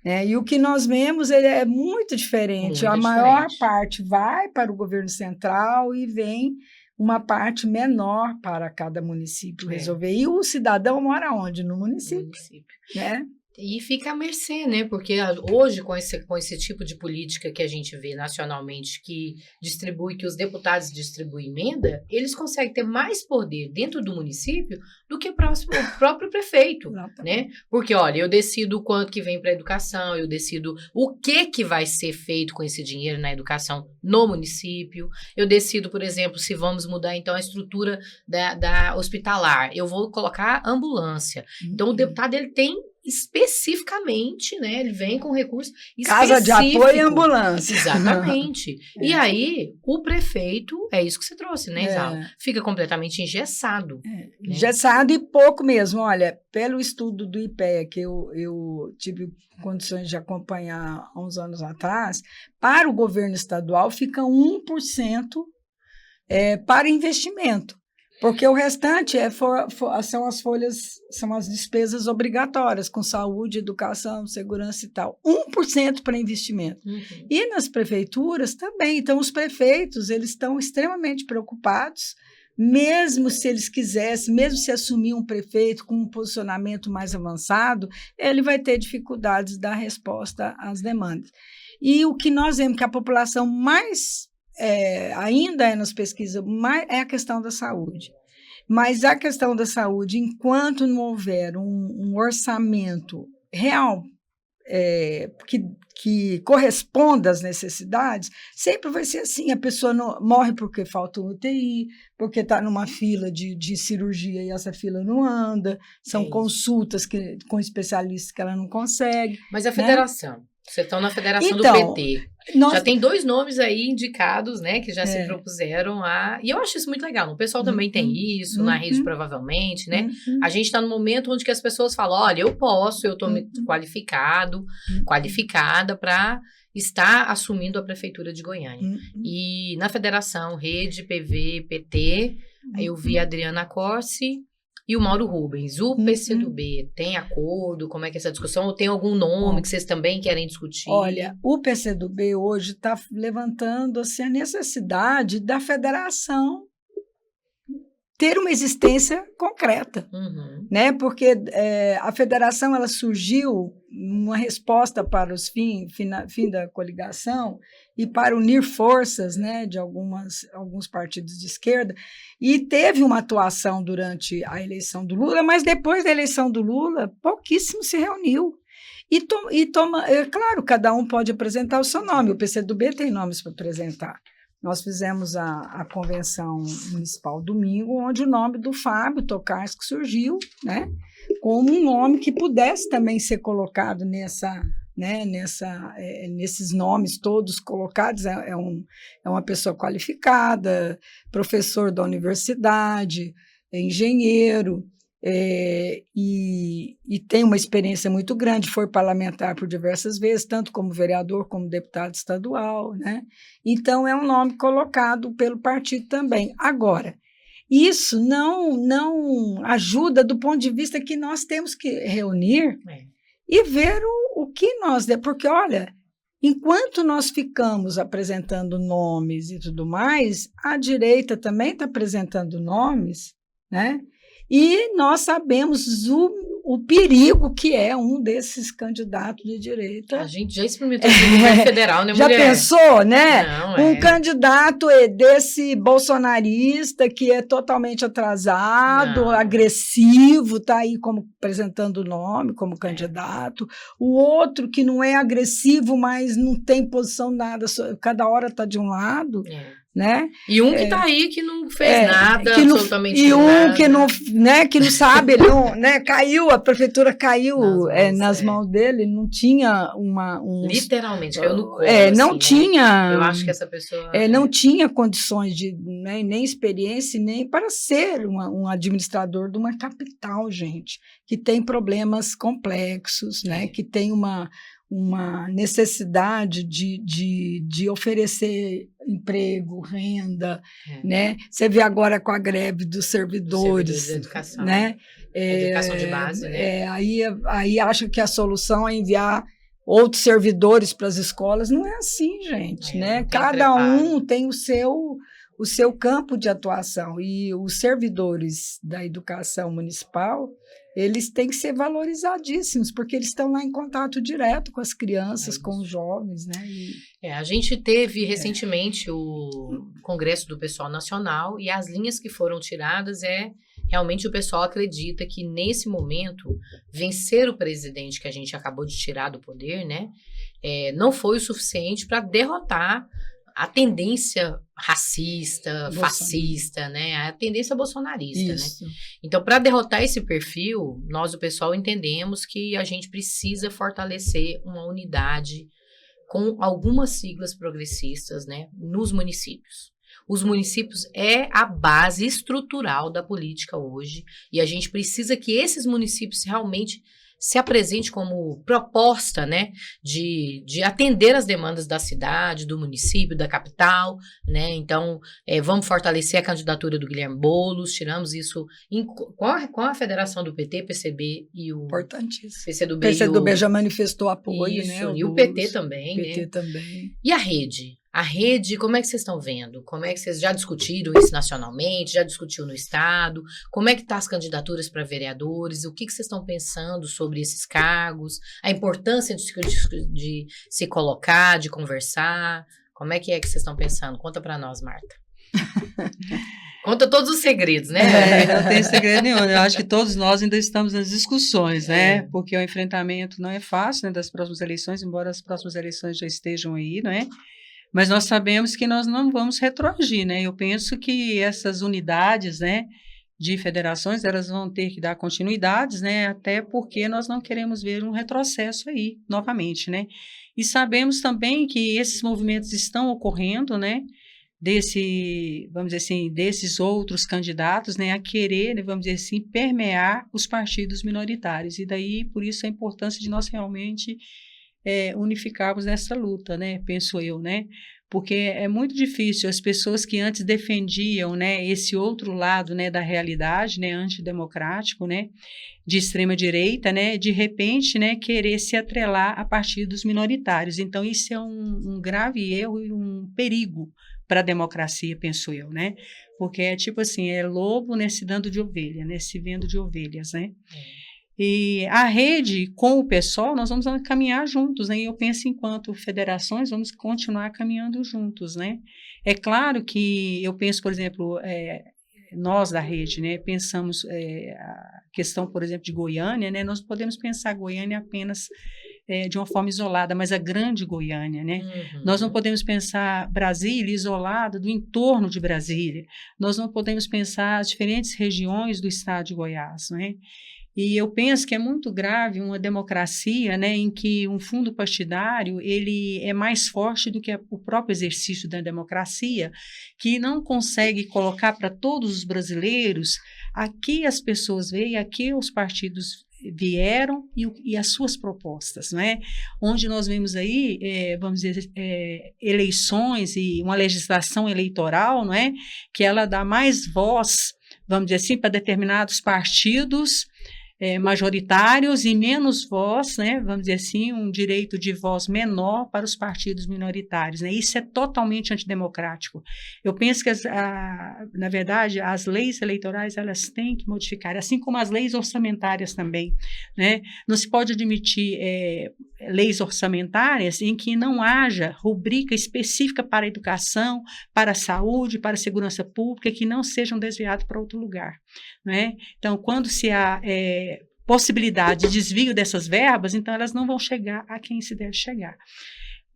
E o que nós vemos é muito diferente. A maior parte vai para o governo central e vem uma parte menor para cada município resolver. E o cidadão mora onde? No município. Né? E fica à mercê, né? Porque hoje, com esse tipo de política que a gente vê nacionalmente, que os deputados distribuem emenda, eles conseguem ter mais poder dentro do município do que o próprio prefeito, né? Porque, olha, eu decido o quanto que vem para a educação, eu decido o que vai ser feito com esse dinheiro na educação no município, eu decido, por exemplo, se vamos mudar, então, a estrutura da hospitalar, eu vou colocar ambulância. Então, o deputado, ele tem especificamente, né? Ele vem com recurso específico. Casa de apoio e ambulância. Exatamente. E aí, o prefeito, é isso que você trouxe, né, Isaura? Fica completamente engessado. Né? Engessado e pouco mesmo. Olha, pelo estudo do IPEA, que eu tive condições de acompanhar há uns anos atrás, para o governo estadual fica 1% para investimento. Porque o restante são as folhas, são as despesas obrigatórias, com saúde, educação, segurança e tal. 1% para investimento. E nas prefeituras também. Então, os prefeitos, eles estão extremamente preocupados, mesmo se eles quisessem, mesmo se assumir um prefeito com um posicionamento mais avançado, ele vai ter dificuldades de dar resposta às demandas. E o que nós vemos que a população mais ainda nas pesquisas, é a questão da saúde. Mas a questão da saúde, enquanto não houver um orçamento real que corresponda às necessidades, sempre vai ser assim. A pessoa morre porque falta um UTI, porque está numa fila de cirurgia e essa fila não anda, são consultas com especialistas que ela não consegue. Mas a federação... Vocês estão na federação do PT. Já tem 2 nomes aí indicados, né, que já se propuseram a... E eu acho isso muito legal. O pessoal também tem isso, na rede provavelmente, né? A gente está no momento onde que as pessoas falam, olha, eu estou qualificada para estar assumindo a prefeitura de Goiânia. E na federação, Rede, PV, PT, eu vi a Adriana Corsi e o Mauro Rubens. O PCdoB tem acordo? Como é que é essa discussão? Ou tem algum nome que vocês também querem discutir? Olha, o PCdoB hoje está levantando assim, a necessidade da federação ter uma existência concreta, né? Porque a federação ela surgiu uma resposta para os fim da coligação e para unir forças, né, de alguns partidos de esquerda, e teve uma atuação durante a eleição do Lula, mas depois da eleição do Lula, pouquíssimo se reuniu. Claro, cada um pode apresentar o seu nome, o PCdoB tem nomes para apresentar. Nós fizemos a convenção municipal domingo, onde o nome do Fábio Tokarski surgiu, né, como um nome que pudesse também ser colocado né, nesses nomes todos colocados, é uma pessoa qualificada, professor da universidade, é engenheiro, e tem uma experiência muito grande, foi parlamentar por diversas vezes, tanto como vereador como deputado estadual, né? Então, é um nome colocado pelo partido também. Agora, isso não ajuda do ponto de vista que nós temos que reunir e ver o que nós... Porque, olha, enquanto nós ficamos apresentando nomes e tudo mais, a direita também está apresentando nomes, né? E nós sabemos o perigo que é um desses candidatos de direita. A gente já experimentou isso no governo federal, né, já mulher? Já pensou, né? Não, candidato desse bolsonarista que é totalmente atrasado, agressivo, está aí apresentando o nome como candidato. O outro que não é agressivo, mas não tem posição nada, cada hora está de um lado. Né? E um que está aí que não fez nada, absolutamente nada. E um nada. Que não sabe, né? Caiu, a prefeitura caiu nas mãos dele, não tinha literalmente, caiu no colo. Não assim, tinha. Né? Eu acho que essa pessoa. Não tinha condições de, né, nem experiência, nem para ser um administrador de uma capital, gente, que tem problemas complexos, né? Que tem uma necessidade de oferecer emprego, renda, né? Você vê agora com a greve dos servidores, da educação, né? Educação de base, né? Aí acha que a solução é enviar outros servidores para as escolas. Não é assim, gente, né? Cada um tem o seu campo de atuação, e os servidores da educação municipal, eles têm que ser valorizadíssimos, porque eles estão lá em contato direto com as crianças, com os jovens, né? A gente teve recentemente o Congresso do Pessoal Nacional, e as linhas que foram tiradas realmente o pessoal acredita que nesse momento vencer o presidente que a gente acabou de tirar do poder, né, não foi o suficiente para derrotar a tendência racista, fascista, né? A tendência bolsonarista, Isso. né? Então, para derrotar esse perfil, nós, o pessoal, entendemos que a gente precisa fortalecer uma unidade com algumas siglas progressistas, né, nos municípios. Os municípios é a base estrutural da política hoje, e a gente precisa que esses municípios realmente se apresente como proposta, né, de atender as demandas da cidade, do município, da capital, né? Então, vamos fortalecer a candidatura do Guilherme Boulos, tiramos isso com a federação do PT, PCB e o... Importantíssimo. PCdoB. PCdoB já manifestou apoio, isso, né? E o PT também, PT né? também. E a rede? A rede, como é que vocês estão vendo? Como é que vocês já discutiram isso nacionalmente? Já discutiu no Estado? Como é que estão as candidaturas para vereadores? O que vocês estão pensando sobre esses cargos? A importância de se colocar, de conversar? Como é que vocês estão pensando? Conta para nós, Marta. Conta todos os segredos, né? Não tem segredo nenhum. Eu acho que todos nós ainda estamos nas discussões, né? Porque o enfrentamento não é fácil, né, das próximas eleições, embora as próximas eleições já estejam aí, não é? Mas nós sabemos que nós não vamos retroagir, né? Eu penso que essas unidades, né, de federações, elas vão ter que dar continuidades, né? Até porque nós não queremos ver um retrocesso aí, novamente, né? E sabemos também que esses movimentos estão ocorrendo, né? Vamos dizer assim, desses outros candidatos, né, a querer, né, vamos dizer assim, permear os partidos minoritários. E daí, por isso, a importância de nós realmente unificarmos nessa luta, né, penso eu, né, porque é muito difícil as pessoas que antes defendiam, né, esse outro lado, né, da realidade, né, antidemocrático, né, de extrema direita, né, de repente, né, querer se atrelar a partidos minoritários. Então, isso é um grave erro e um perigo para a democracia, penso eu, né, porque é tipo assim, é lobo, né, se dando de ovelha, né, se vendo de ovelhas, né. E a rede, com o PSOL, nós vamos caminhar juntos, né? E eu penso, enquanto federações, vamos continuar caminhando juntos, né? É claro que eu penso, por exemplo, nós da rede, né, pensamos a questão, por exemplo, de Goiânia, né? Nós podemos pensar Goiânia apenas de uma forma isolada, mas a grande Goiânia, né? Nós não podemos pensar Brasília isolada do entorno de Brasília. Nós não podemos pensar as diferentes regiões do estado de Goiás, né? E eu penso que é muito grave uma democracia, né, em que um fundo partidário ele é mais forte do que o próprio exercício da democracia, que não consegue colocar para todos os brasileiros aqui as pessoas veem, aqui os partidos vieram e as suas propostas, né? Onde nós vemos aí, vamos dizer, eleições e uma legislação eleitoral, não é? Que ela dá mais voz, vamos dizer assim, para determinados partidos majoritários e menos voz, né, vamos dizer assim, um direito de voz menor para os partidos minoritários, né? Isso é totalmente antidemocrático. Eu penso que, na verdade, as leis eleitorais elas têm que modificar, assim como as leis orçamentárias também, né? Não se pode admitir leis orçamentárias em que não haja rubrica específica para a educação, para a saúde, para a segurança pública, que não sejam desviados para outro lugar, né? Então, quando se há possibilidade de desvio dessas verbas, então elas não vão chegar a quem se deve chegar.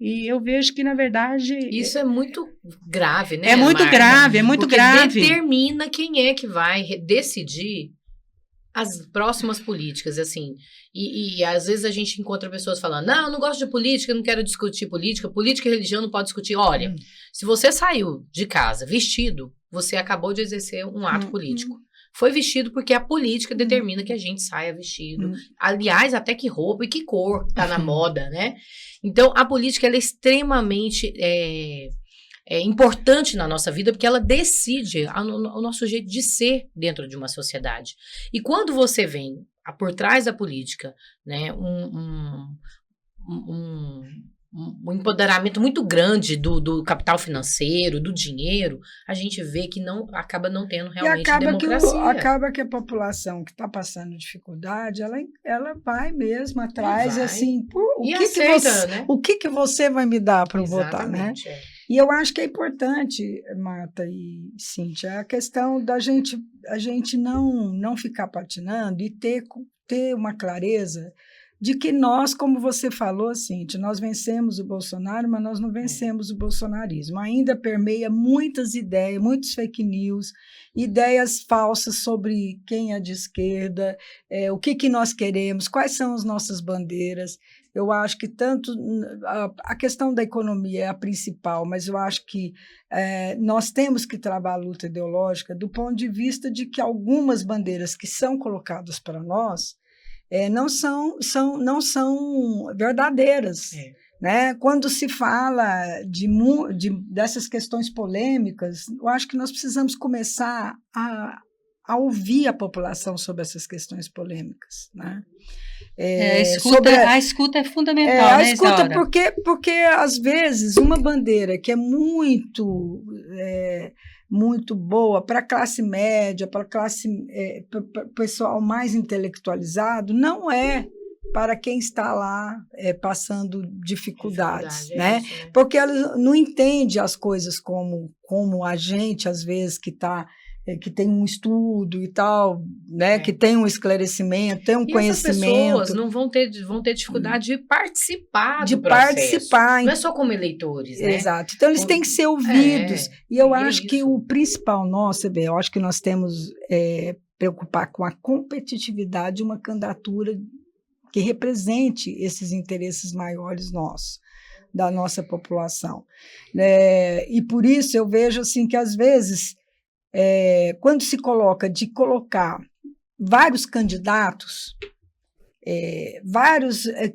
E eu vejo que, na verdade... Isso é muito grave, né, É muito Marta? grave, é muito porque grave. Determina quem é que vai decidir as próximas políticas, assim. E às vezes a gente encontra pessoas falando, não, eu não gosto de política, eu não quero discutir política, política e religião não pode discutir. Olha, se você saiu de casa vestido, você acabou de exercer um ato político. Foi vestido porque a política determina que a gente saia vestido. Aliás, até que roupa e que cor tá na moda, né? Então, a política ela é extremamente importante na nossa vida porque ela decide o nosso jeito de ser dentro de uma sociedade. E quando você vem por trás da política, né, um empoderamento muito grande do capital financeiro, do dinheiro, a gente vê que acaba não tendo realmente democracia. Acaba que a população que está passando dificuldade, ela vai mesmo atrás, assim, o que você vai me dar para eu votar, né? E eu acho que é importante, Marta e Cíntia, a questão da gente não ficar patinando e ter uma clareza de que nós, como você falou, Cíntia, nós vencemos o Bolsonaro, mas nós não vencemos o bolsonarismo. Ainda permeia muitas ideias, muitos fake news, ideias falsas sobre quem é de esquerda, o que nós queremos, quais são as nossas bandeiras. Eu acho que tanto a questão da economia é a principal, mas eu acho que nós temos que travar a luta ideológica do ponto de vista de que algumas bandeiras que são colocadas para nós não são verdadeiras. Né? Quando se fala dessas questões polêmicas, eu acho que nós precisamos começar a ouvir a população sobre essas questões polêmicas. Né? A escuta é fundamental, né, escuta, porque, às vezes, uma bandeira que é muito boa para a classe média, para o pessoal mais intelectualizado, não é para quem está lá passando dificuldades, né? Isso, né? Porque ela não entende as coisas como a gente, às vezes, que tem um estudo e tal, né? Que tem um esclarecimento, tem um conhecimento. Essas pessoas não vão ter dificuldade de participar do processo. Não é só como eleitores, né? Exato. Então, eles têm que ser ouvidos. E eu acho que o principal nosso, eu acho que nós temos preocupar com a competitividade de uma candidatura que represente esses interesses maiores nossos, da nossa população. E por isso eu vejo assim, que, às vezes, quando se colocar vários candidatos,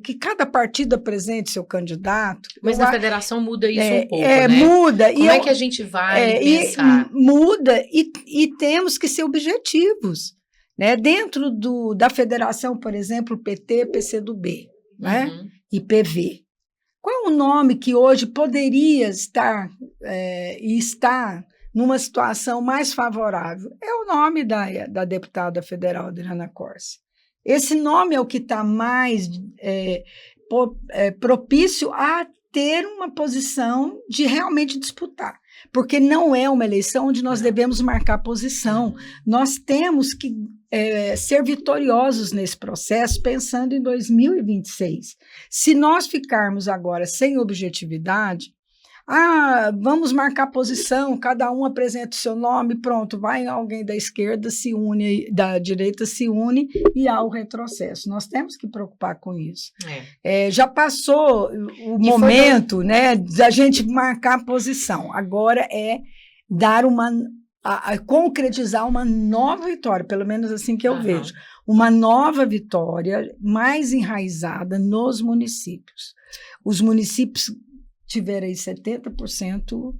que cada partido apresente seu candidato. Mas na federação muda isso um pouco, né? Muda. Como é que a gente vai pensar? Muda e temos que ser objetivos. Né? Dentro da federação, por exemplo, PT, PCdoB, né? E PV. Qual é o nome que hoje poderia estar e está numa situação mais favorável? É o nome da deputada federal Adriana Corsi. Esse nome é o que está mais propício a ter uma posição de realmente disputar. porque não é uma eleição onde nós Não. devemos marcar posição. Nós temos que ser vitoriosos nesse processo, pensando em 2026. Se nós ficarmos agora sem objetividade, vamos marcar posição, cada um apresenta o seu nome, pronto, vai alguém da esquerda se une, da direita se une e há o retrocesso. Nós temos que preocupar com isso. Já passou o momento, né, da gente marcar posição. Agora é dar concretizar uma nova vitória, pelo menos assim que eu vejo. Uma nova vitória mais enraizada nos municípios. Os municípios tiveram aí 70%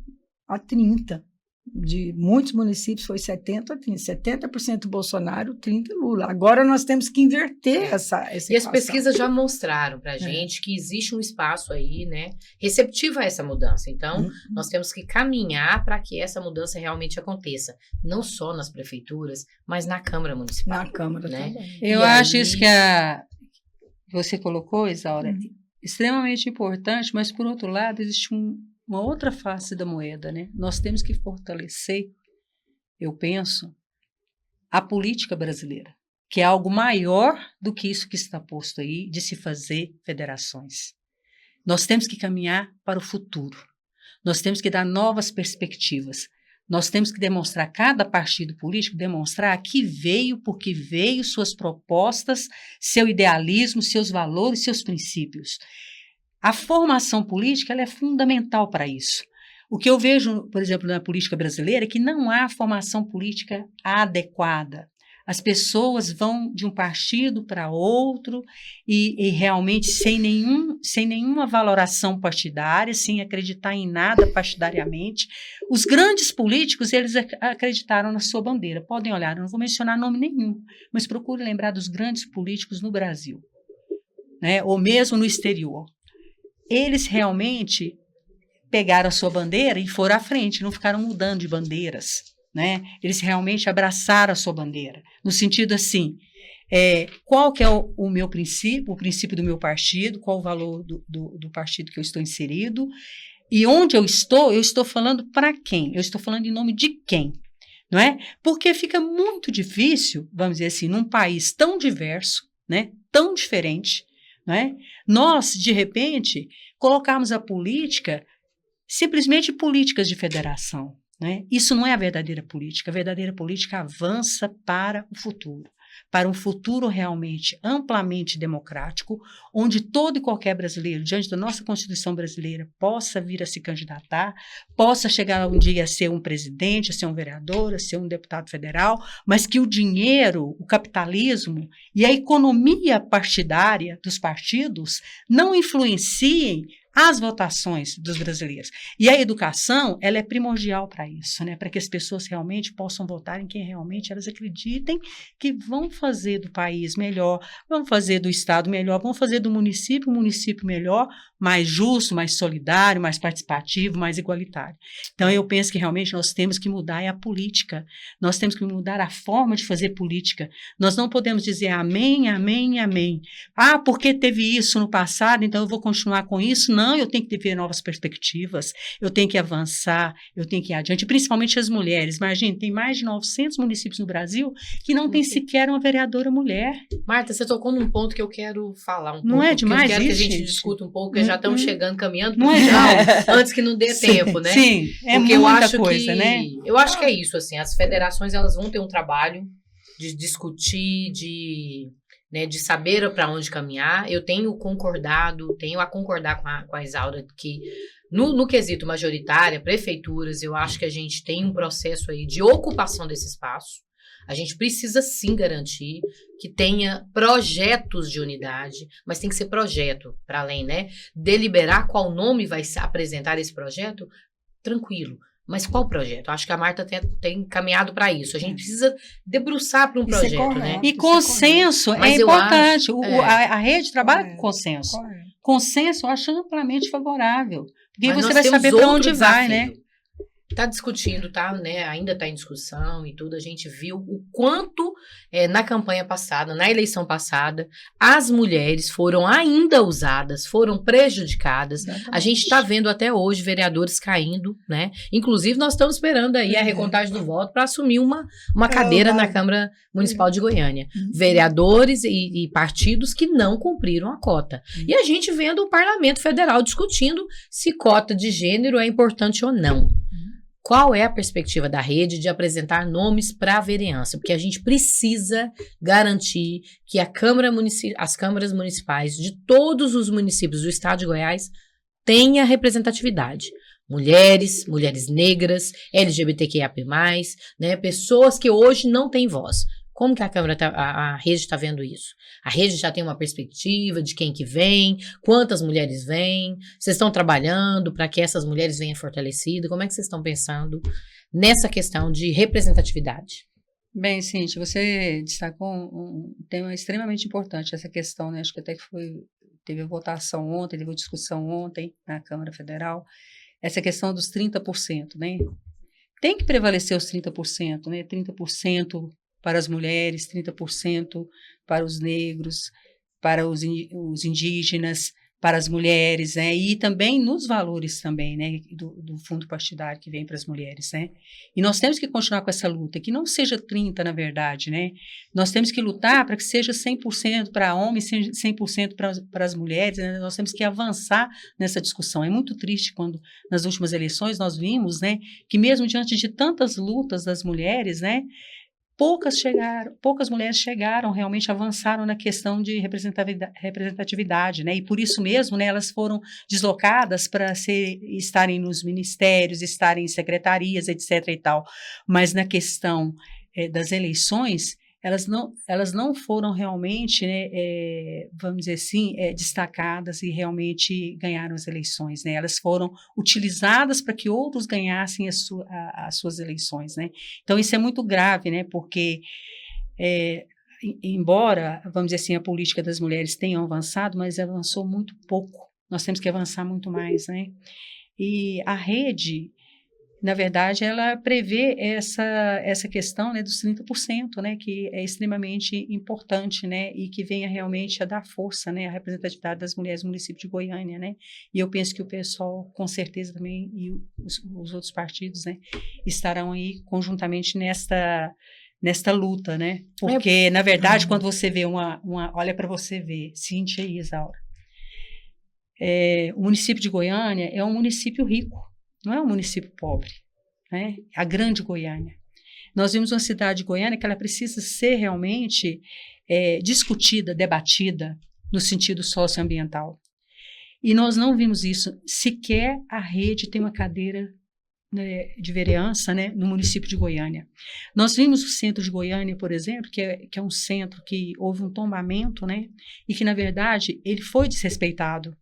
a 30%. De muitos municípios foi 70% a 30%. 70% Bolsonaro, 30% Lula. Agora nós temos que inverter essa equação. E as pesquisas já mostraram para a gente que existe um espaço aí, né, receptivo a essa mudança. Então, nós temos que caminhar para que essa mudança realmente aconteça. Não só nas prefeituras, mas na Câmara Municipal. Na Câmara, né? também. Eu acho isso que você colocou, Isaura, extremamente importante, mas, por outro lado, existe uma outra face da moeda, né? Nós temos que fortalecer, eu penso, a política brasileira, que é algo maior do que isso que está posto aí, de se fazer federações. Nós temos que caminhar para o futuro. Nós temos que dar novas perspectivas. Nós temos que demonstrar, cada partido político, demonstrar que veio, porque veio, suas propostas, seu idealismo, seus valores, seus princípios. A formação política ela é fundamental para isso. O que eu vejo, por exemplo, na política brasileira é que não há formação política adequada. As pessoas vão de um partido para outro e realmente sem nenhuma valoração partidária, sem acreditar em nada partidariamente. Os grandes políticos, eles acreditaram na sua bandeira. Podem olhar, eu não vou mencionar nome nenhum, mas procure lembrar dos grandes políticos no Brasil, né, ou mesmo no exterior. Eles realmente pegaram a sua bandeira e foram à frente, não ficaram mudando de bandeiras, né? Eles realmente abraçaram a sua bandeira, no sentido assim, qual que é o meu princípio, o princípio do meu partido, qual o valor do partido que eu estou inserido, e onde eu estou falando para quem? Eu estou falando em nome de quem? Não é? Porque fica muito difícil, vamos dizer assim, num país tão diverso, né, tão diferente, não é? Nós, de repente, colocarmos a política simplesmente políticas de federação, né? Isso não é a verdadeira política. A verdadeira política avança para o futuro, para um futuro realmente amplamente democrático, onde todo e qualquer brasileiro, diante da nossa Constituição brasileira, possa vir a se candidatar, possa chegar um dia a ser um presidente, a ser um vereador, a ser um deputado federal, mas que o dinheiro, o capitalismo e a economia partidária dos partidos não influenciem as votações dos brasileiros. E a educação, ela é primordial para isso, né? Para que as pessoas realmente possam votar em quem realmente elas acreditem que vão fazer do país melhor, vão fazer do estado melhor, vão fazer do município um município melhor, mais justo, mais solidário, mais participativo, mais igualitário. Então, eu penso que realmente nós temos que mudar a política, nós temos que mudar a forma de fazer política. Nós não podemos dizer amém, amém, amém. Porque teve isso no passado, então eu vou continuar com isso. Não, eu tenho que ter novas perspectivas, eu tenho que avançar, eu tenho que ir adiante, principalmente as mulheres. Imagina, tem mais de 900 municípios no Brasil que não tem sequer uma vereadora mulher. Marta, você tocou num ponto que eu quero falar um pouco. Não é demais eu quero isso, que a gente discuta um pouco, porque já estamos chegando, caminhando não pro final, antes que não dê tempo, né? Sim, é porque muita coisa, né? Eu acho que é isso, assim, as federações, elas vão ter um trabalho de discutir, de saber para onde caminhar. Eu tenho a concordar com a Isaura que no quesito majoritária, prefeituras, eu acho que a gente tem um processo aí de ocupação desse espaço. A gente precisa sim garantir que tenha projetos de unidade, mas tem que ser projeto, para além, né? Deliberar qual nome vai apresentar esse projeto, tranquilo. Mas qual projeto? Acho que a Marta tem caminhado para isso. A gente precisa debruçar para um projeto, né? E consenso é importante. A rede trabalha com consenso. Consenso eu acho amplamente favorável. Porque mas você vai saber para onde vai, né? Está discutindo, tá, né? Ainda está em discussão e tudo. A gente viu o quanto na campanha passada, na eleição passada, as mulheres foram ainda usadas, foram prejudicadas. Exatamente. A gente está vendo até hoje vereadores caindo, né? Inclusive, nós estamos esperando aí a recontagem do voto para assumir uma cadeira na Câmara Municipal de Goiânia. Vereadores e partidos que não cumpriram a cota. E a gente vendo o Parlamento Federal discutindo se cota de gênero é importante ou não. Qual é a perspectiva da rede de apresentar nomes para a vereança? Porque a gente precisa garantir que as câmaras municipais de todos os municípios do estado de Goiás tenha representatividade. Mulheres negras, LGBTQIAP+, né, pessoas que hoje não têm voz. Como que a rede está vendo isso? A rede já tem uma perspectiva de quem que vem, quantas mulheres vêm, vocês estão trabalhando para que essas mulheres venham fortalecidas? Como é que vocês estão pensando nessa questão de representatividade? Bem, Cíntia, você destacou um tema extremamente importante, essa questão, né? Acho que até que teve a votação ontem, teve a discussão ontem na Câmara Federal, essa questão dos 30%, né? Tem que prevalecer os 30%, né? 30% para as mulheres, 30% para os negros, para os indígenas, para as mulheres, né? E também nos valores também, né? Do fundo partidário que vem para as mulheres, né? E nós temos que continuar com essa luta, que não seja 30%, na verdade, né? Nós temos que lutar para que seja 100% para homens, 100% para as mulheres, né? Nós temos que avançar nessa discussão. É muito triste quando, nas últimas eleições, nós vimos, né? Que mesmo diante de tantas lutas das mulheres, né? Poucas mulheres chegaram, realmente avançaram na questão de representatividade, né? E por isso mesmo, né, elas foram deslocadas para estarem nos ministérios, estarem em secretarias, etc. e tal. Mas na questão das eleições, elas não foram realmente, né, vamos dizer assim, destacadas e realmente ganharam as eleições, né? Elas foram utilizadas para que outros ganhassem as suas eleições, né? Então, isso é muito grave, né? Porque, embora, vamos dizer assim, a política das mulheres tenha avançado, mas avançou muito pouco. Nós temos que avançar muito mais, né? E a rede, na verdade, ela prevê essa questão, né, dos 30%, né, que é extremamente importante, né, e que venha realmente a dar força, né, à representatividade das mulheres no município de Goiânia, né, e eu penso que o pessoal, com certeza também, e os outros partidos, né, estarão aí conjuntamente nesta luta, né, porque, na verdade, quando você vê olha para você ver, Cíntia e Isaura, o município de Goiânia é um município rico, não é um município pobre, né? A grande Goiânia. Nós vimos uma cidade de Goiânia que ela precisa ser realmente discutida, debatida no sentido socioambiental. E nós não vimos isso. Sequer a rede tem uma cadeira, né, de vereança, né, no município de Goiânia. Nós vimos o centro de Goiânia, por exemplo, que é um centro que houve um tombamento, né, e que, na verdade, ele foi desrespeitado.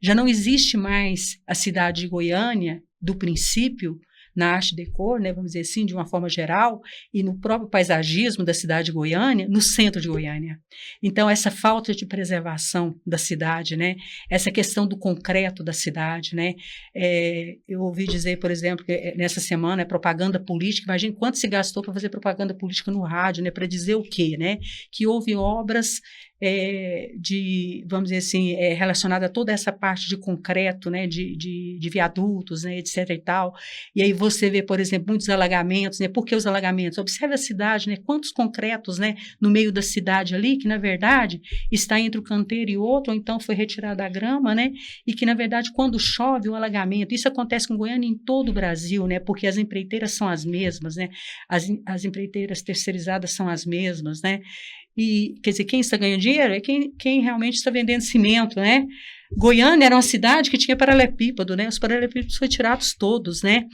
Já não existe mais a cidade de Goiânia, do princípio, na arte decor, né, vamos dizer assim, de uma forma geral, e no próprio paisagismo da cidade de Goiânia, no centro de Goiânia. Então, essa falta de preservação da cidade, né, essa questão do concreto da cidade, né, eu ouvi dizer, por exemplo, que nessa semana é propaganda política, imagine quanto se gastou para fazer propaganda política no rádio, né, para dizer o quê, né, que houve obras vamos dizer assim, relacionada a toda essa parte de concreto, né, de viadutos, né, etc. e tal. E aí você vê, por exemplo, muitos alagamentos, né? Por que os alagamentos? Observe a cidade, né? Quantos concretos, né, no meio da cidade ali, que na verdade está entre o canteiro e outro, ou então foi retirada a grama, né? E que na verdade quando chove o alagamento, isso acontece com Goiânia em todo o Brasil, né? Porque as empreiteiras são as mesmas, né? As empreiteiras terceirizadas são as mesmas, né? E, quer dizer, quem está ganhando dinheiro é quem realmente está vendendo cimento, né? Goiânia era uma cidade que tinha paralelepípedo, né? Os paralelepípedos foram tirados todos, né?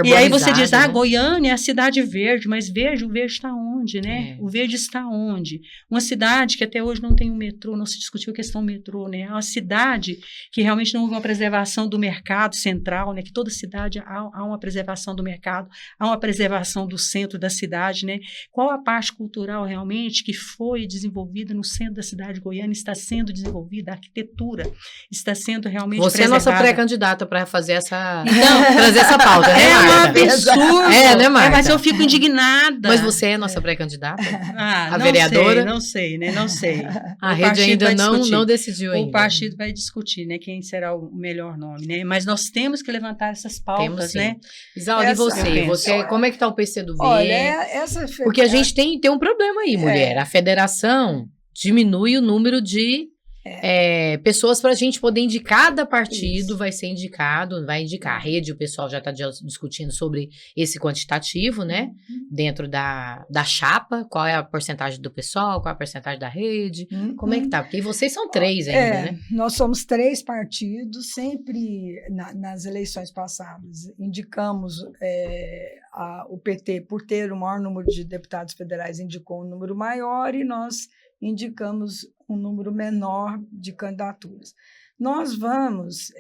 E aí você diz, né? Goiânia é a cidade verde, mas o verde está onde, né? O verde está onde? Uma cidade que até hoje não tem um metrô, não se discutiu a questão do metrô, né? É uma cidade que realmente não houve uma preservação do mercado central, né? Que toda cidade há uma preservação do mercado, há uma preservação do centro da cidade, né? Qual a parte cultural realmente que foi desenvolvida no centro da cidade de Goiânia, está sendo desenvolvida, a arquitetura. está sendo realmente Você é nossa preservada. pré-candidata para fazer essa... trazer essa pauta, né, É um Marta? absurdo. Né, Marta? Mas eu fico indignada. Mas você é nossa pré-candidata? A não vereadora? Não sei, né? Não sei. A rede ainda não decidiu ainda. O partido vai discutir, né? Quem será o melhor nome, né? Mas nós temos que levantar essas pautas, né? Isaura, e você? Como é que está o PCdoB? Olha, porque a gente tem um problema aí, mulher. A federação diminui o número de pessoas para a gente poder indicar. Cada partido vai indicar. A rede, o pessoal já está discutindo sobre esse quantitativo, né? Dentro da chapa, qual é a porcentagem do pessoal, qual é a porcentagem da rede, como é que tá? Porque vocês são 3 ainda, né? Nós somos 3 partidos, sempre nas eleições passadas indicamos o PT, por ter o maior número de deputados federais, indicou um número maior e nós indicamos um número menor de candidaturas. Nós vamos...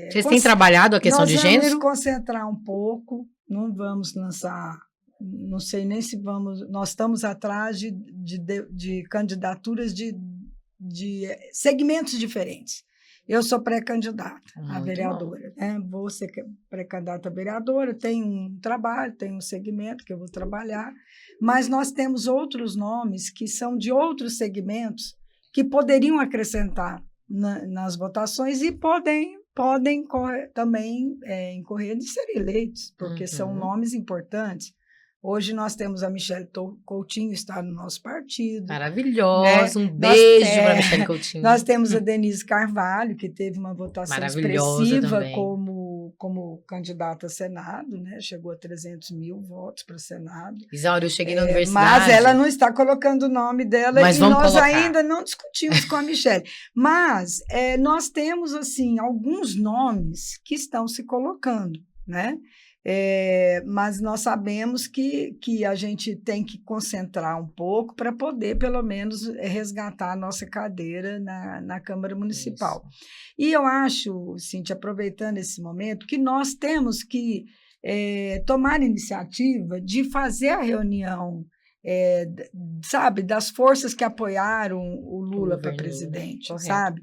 Vocês têm trabalhado a questão de gênero? Nós vamos concentrar um pouco, não vamos lançar, não sei nem se vamos... Nós estamos atrás de candidaturas de segmentos diferentes. Eu sou pré-candidata a vereadora, né? Vou ser pré-candidata a vereadora, tenho um trabalho, tenho um segmento que eu vou trabalhar, mas nós temos outros nomes que são de outros segmentos que poderiam acrescentar nas votações e podem também incorrer de serem eleitos, porque são nomes importantes. Hoje nós temos a Michele Coutinho, está no nosso partido. Maravilhosa, né? Um beijo para a Michele Coutinho. Nós temos a Denise Carvalho, que teve uma votação expressiva como candidata a Senado, né? Chegou a 300 mil votos para o Senado. Isaura, eu cheguei na universidade. Mas ela não está colocando o nome dela e nós ainda não discutimos com a Michele. Mas nós temos, assim, alguns nomes que estão se colocando, né? Mas nós sabemos que a gente tem que concentrar um pouco para poder, pelo menos, resgatar a nossa cadeira na Câmara Municipal. Isso. E eu acho, Cíntia, aproveitando esse momento, que nós temos que tomar a iniciativa de fazer a reunião, sabe, das forças que apoiaram o Lula para presidente, sabe?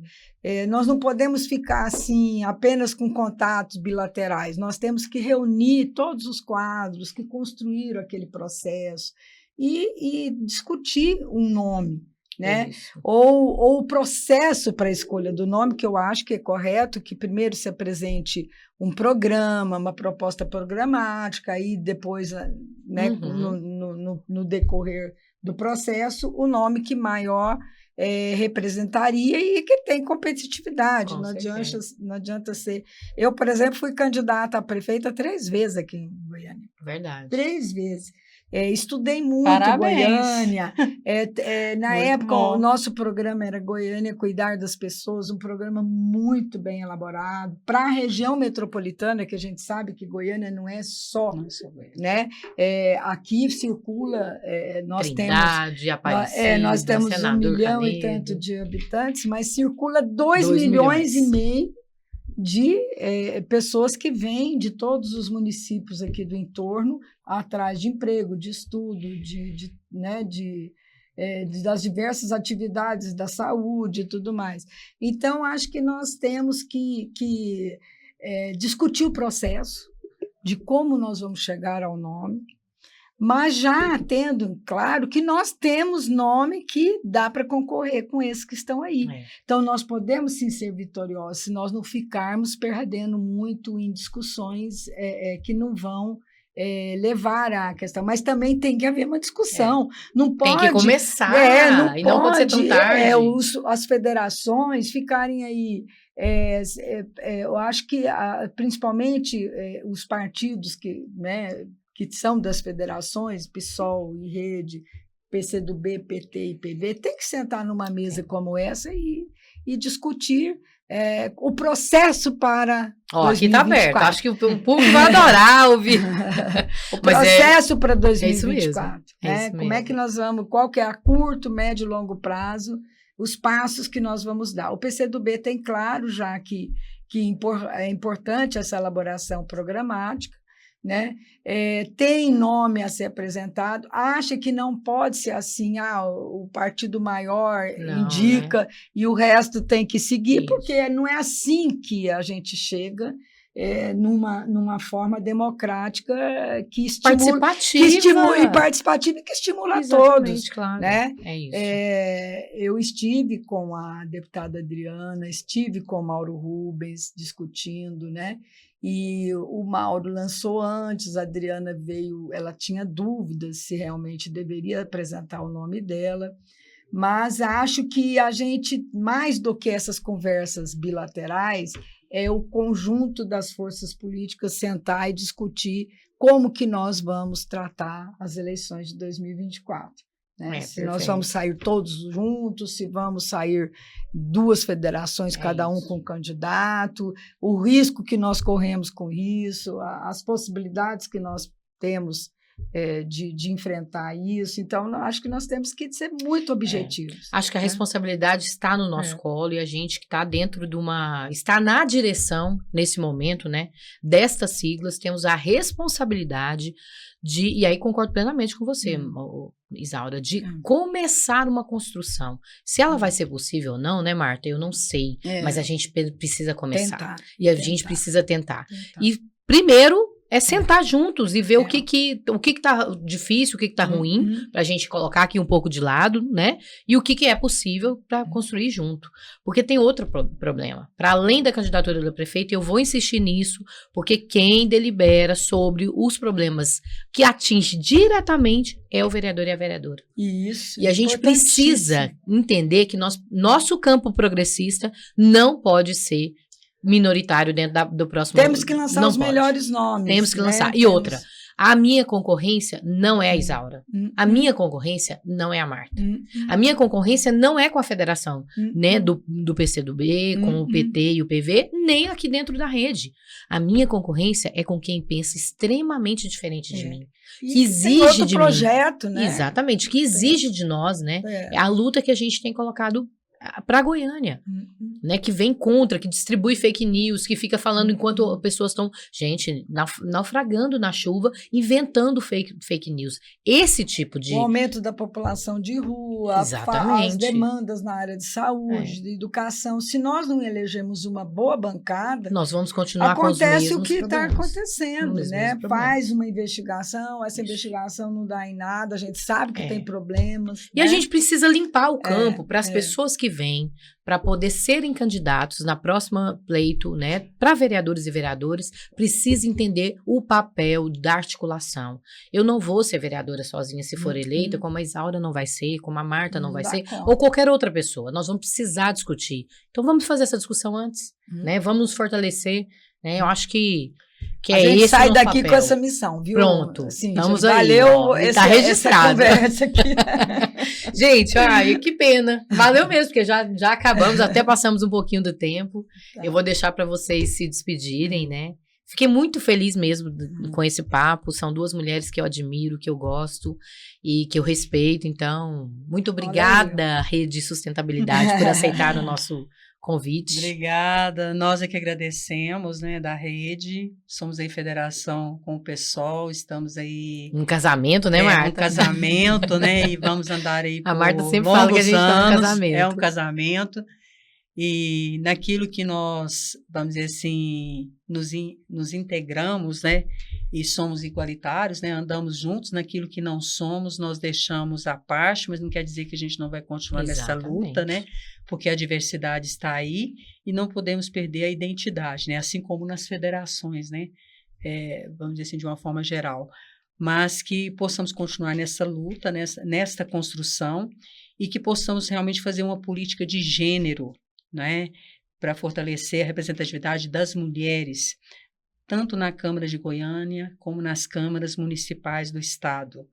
Nós não podemos ficar assim apenas com contatos bilaterais, nós temos que reunir todos os quadros que construíram aquele processo e discutir um nome, né? Ou o processo para a escolha do nome, que eu acho que é correto, que primeiro se apresente um programa, uma proposta programática, aí depois, né, no decorrer do processo, o nome que maior representaria e que tem competitividade. Não adianta ser... Eu, por exemplo, fui candidata a prefeita 3 vezes aqui em Goiânia. Verdade. 3 vezes. Estudei muito Goiânia. Na época, o nosso programa era Goiânia Cuidar das Pessoas, um programa muito bem elaborado para a região metropolitana, que a gente sabe que Goiânia não é só, né? Aqui circula, Trindade, Aparecida, nós temos Senador 1 milhão Canedo. e tanto de habitantes, mas circula 2 milhões e meio de pessoas que vêm de todos os municípios aqui do entorno atrás de emprego, de estudo, das diversas atividades da saúde e tudo mais. Então, acho que nós temos que discutir o processo de como nós vamos chegar ao nome, mas já tendo claro que nós temos nome que dá para concorrer com esses que estão aí. Então, nós podemos sim ser vitoriosos se nós não ficarmos perdendo muito em discussões que não vão levar à questão. Mas também tem que haver uma discussão. Não pode, tem que começar, não pode ser tão tarde. As federações ficarem aí... eu acho que, principalmente, os partidos que são das federações, PSOL e Rede, PCdoB, PT e PV, tem que sentar numa mesa como essa e discutir o processo para 2024. Aqui está aberto, acho que o público vai adorar ouvir. O processo para 2024. Como é que nós vamos, qual que é a curto, médio e longo prazo, os passos que nós vamos dar. O PCdoB tem claro já que é importante essa elaboração programática, né? Tem nome a ser apresentado, acha que não pode ser assim, o partido maior Não, indica, né? e o resto tem que seguir, Isso. porque não é assim que a gente chega numa forma democrática que estimula, Participativa. e participativa e que estimula Exatamente, todos, claro. né? É isso. Eu estive com a deputada Adriana, estive com o Mauro Rubens discutindo, né? E o Mauro lançou antes, a Adriana veio, ela tinha dúvidas se realmente deveria apresentar o nome dela, mas acho que a gente, mais do que essas conversas bilaterais, é o conjunto das forças políticas sentar e discutir como que nós vamos tratar as eleições de 2024. Né? Se nós vamos sair todos juntos, se vamos sair duas federações, cada um com um candidato, o risco que nós corremos com isso, as possibilidades que nós temos de enfrentar isso. Então, acho que nós temos que ser muito objetivos. Acho que a responsabilidade está no nosso colo, e a gente que está dentro de está na direção, nesse momento, né, destas siglas, temos a responsabilidade e aí concordo plenamente com você, Isaura, de começar uma construção. Se ela vai ser possível ou não, né, Marta? Eu não sei, mas a gente precisa começar. Gente precisa tentar. E, primeiro, sentar juntos e ver o que tá difícil, o que tá ruim, pra gente colocar aqui um pouco de lado, né? E o que é possível para construir junto. Porque tem outro problema. Para além da candidatura do prefeito, eu vou insistir nisso, porque quem delibera sobre os problemas que atinge diretamente é o vereador e a vereadora. Isso. E a gente precisa entender que nosso campo progressista não pode ser minoritário dentro do próximo... Temos que lançar os melhores nomes. Temos que lançar. E outra, a minha concorrência não é a Isaura. A minha concorrência não é a Marta. A minha concorrência não é com a federação, né, do PCdoB, com o PT e o PV, nem aqui dentro da rede. A minha concorrência é com quem pensa extremamente diferente de mim. Que exige de projeto, mim. Né? Exatamente, que exige de nós, né? É a luta que a gente tem colocado para Goiânia, né, que vem contra, que distribui fake news, que fica falando enquanto pessoas estão, gente, naufragando na chuva, inventando fake news. Esse tipo de... O aumento da população de rua, as demandas na área de saúde, de educação. Se nós não elegermos uma boa bancada, nós vamos continuar com os mesmos acontece o que está acontecendo, né? Faz uma investigação, essa investigação não dá em nada, a gente sabe que tem problemas. E a gente precisa limpar o campo para as pessoas que vêm, para poder serem candidatos na próxima pleito, né, para vereadores e vereadoras, precisa entender o papel da articulação. Eu não vou ser vereadora sozinha se for eleita, como a Isaura não vai ser, como a Marta não vai ser, ou qualquer outra pessoa. Nós vamos precisar discutir. Então, vamos fazer essa discussão antes, né? Vamos nos fortalecer, né? Eu acho que a gente sai daqui papel. Com essa missão, viu? Pronto, assim, estamos valeu aí. Está registrado. Essa conversa aqui. Gente, que pena. Valeu mesmo, porque já acabamos, até passamos um pouquinho do tempo. Tá. Eu vou deixar para vocês se despedirem, né? Fiquei muito feliz mesmo com esse papo. São duas mulheres que eu admiro, que eu gosto e que eu respeito. Então, muito obrigada, Rede Sustentabilidade, por aceitar o nosso convite. Obrigada, nós é que agradecemos, né, da rede, somos aí federação com o PSOL, estamos aí... Um casamento, né, Marta? Um casamento, né, e vamos andar aí por a Marta sempre fala que a gente está num casamento. É um casamento, e naquilo que nós, vamos dizer assim, nos integramos, né, e somos igualitários, né, andamos juntos, naquilo que não somos, nós deixamos à parte, mas não quer dizer que a gente não vai continuar nessa luta, né, porque a diversidade está aí e não podemos perder a identidade, né, assim como nas federações, né, vamos dizer assim, de uma forma geral, mas que possamos continuar nessa luta, nesta construção, e que possamos realmente fazer uma política de gênero, né, para fortalecer a representatividade das mulheres, tanto na Câmara de Goiânia, como nas câmaras municipais do Estado,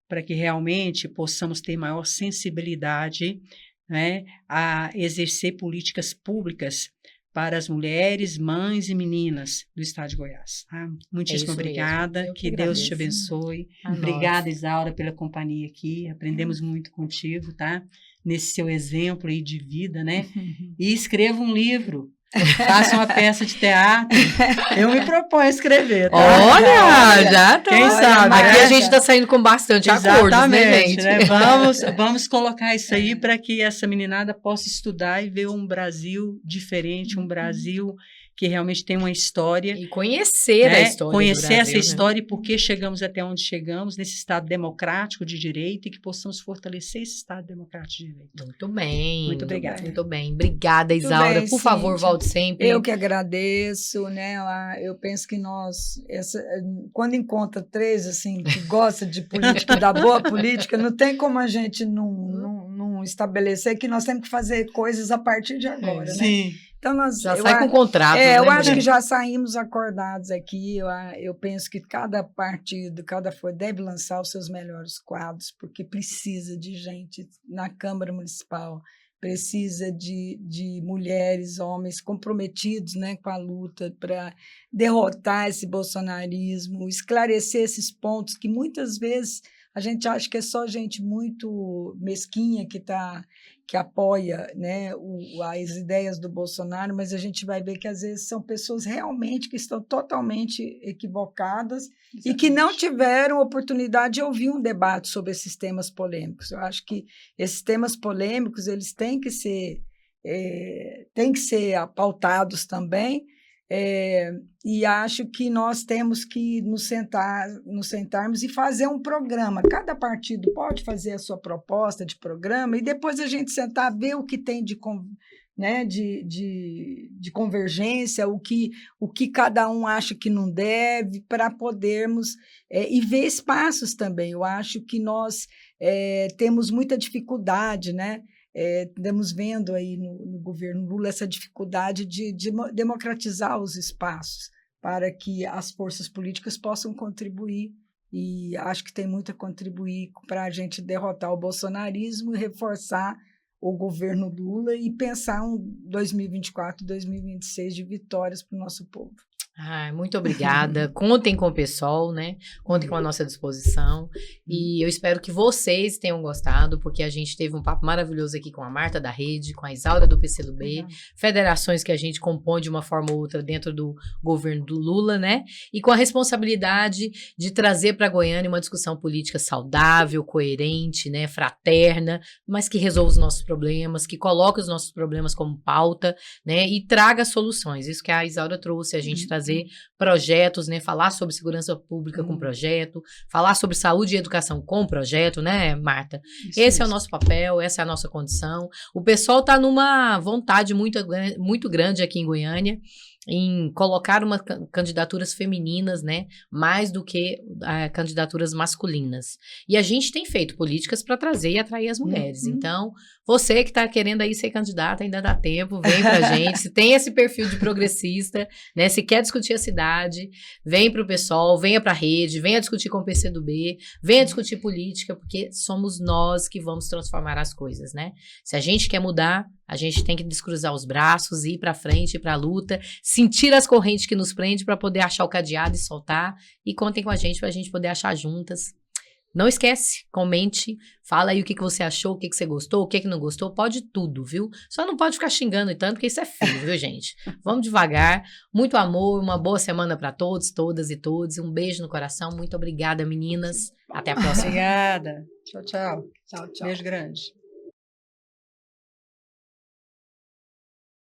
para que realmente possamos ter maior sensibilidade, né, a exercer políticas públicas para as mulheres, mães e meninas do Estado de Goiás. Tá? Muitíssimo obrigada, que Deus te abençoe. Obrigada, Isaura, pela companhia aqui, aprendemos muito contigo, tá? Nesse seu exemplo aí de vida, né? E escreva um livro faça uma peça de teatro. Eu me proponho a escrever. Tá? Olha, já tá. Quem sabe? Aqui né? a gente está saindo com bastante acordos, né, gente? Né? Vamos colocar isso aí para que essa meninada possa estudar e ver um Brasil diferente, um Brasil que realmente tem uma história. E conhecer a história conhecer do Brasil, essa história e por que chegamos até onde chegamos, nesse Estado democrático de direito, e que possamos fortalecer esse Estado democrático de direito. Muito bem. Muito obrigada. Muito bem. Obrigada, Isaura. bem, Por favor, Cíntia. volte sempre. Eu que agradeço, né? Eu penso que quando encontra três assim que gosta de política, da boa política, não tem como a gente não estabelecer que nós temos que fazer coisas a partir de agora, né? Sim. Então Já sai com contrato, né? eu acho que já saímos acordados aqui. Eu penso que cada partido, cada folha deve lançar os seus melhores quadros, porque precisa de gente na Câmara Municipal, precisa de mulheres, homens comprometidos, né, com a luta para derrotar esse bolsonarismo, esclarecer esses pontos que muitas vezes a gente acha que é só gente muito mesquinha que apoia, né, as ideias do Bolsonaro, mas a gente vai ver que às vezes são pessoas realmente que estão totalmente equivocadas. Exatamente. E que não tiveram oportunidade de ouvir um debate sobre esses temas polêmicos. Eu acho que esses temas polêmicos eles têm que ser pautados também. E acho que nós temos que nos sentarmos e fazer um programa. Cada partido pode fazer a sua proposta de programa e depois a gente sentar, ver o que tem de convergência, o que cada um acha que não deve, para podermos e ver espaços também. Eu acho que nós temos muita dificuldade, né? Estamos vendo aí no governo Lula essa dificuldade de democratizar os espaços para que as forças políticas possam contribuir, e acho que tem muito a contribuir para a gente derrotar o bolsonarismo e reforçar o governo Lula e pensar um 2024, 2026 de vitórias para o nosso povo. Muito obrigada. Contem com o PSOL, né? Contem com a nossa disposição. E eu espero que vocês tenham gostado, porque a gente teve um papo maravilhoso aqui com a Marta da Rede, com a Isaura do PCdoB, federações que a gente compõe de uma forma ou outra dentro do governo do Lula, né? E com a responsabilidade de trazer para Goiânia uma discussão política saudável, coerente, né? Fraterna, mas que resolva os nossos problemas, que coloque os nossos problemas como pauta, né? E traga soluções. Isso que a Isaura trouxe, a gente trazer projetos, né? Falar sobre segurança pública com projeto, falar sobre saúde e educação com projeto, né, Marta? Esse é o nosso papel, essa é a nossa condição. O pessoal está numa vontade muito grande aqui em Goiânia em colocar candidaturas femininas, né, mais do que candidaturas masculinas. E a gente tem feito políticas para trazer e atrair as mulheres. Então, você que está querendo aí ser candidata, ainda dá tempo, vem pra gente. Se tem esse perfil de progressista, né, se quer discutir a cidade, vem pro PSOL, venha pra rede, venha discutir com o PCdoB, venha discutir política, porque somos nós que vamos transformar as coisas, né? Se a gente quer mudar, a gente tem que descruzar os braços, ir para frente, ir para a luta, sentir as correntes que nos prendem para poder achar o cadeado e soltar. E contem com a gente para a gente poder achar juntas. Não esquece, comente, fala aí o que você achou, o que você gostou, o que não gostou. Pode tudo, viu? Só não pode ficar xingando e tanto, porque isso é feio, viu, gente? Vamos devagar. Muito amor, uma boa semana para todos, todas e todos. Um beijo no coração. Muito obrigada, meninas. Até a próxima. Obrigada. Tchau, tchau. Tchau, tchau. Beijo grande.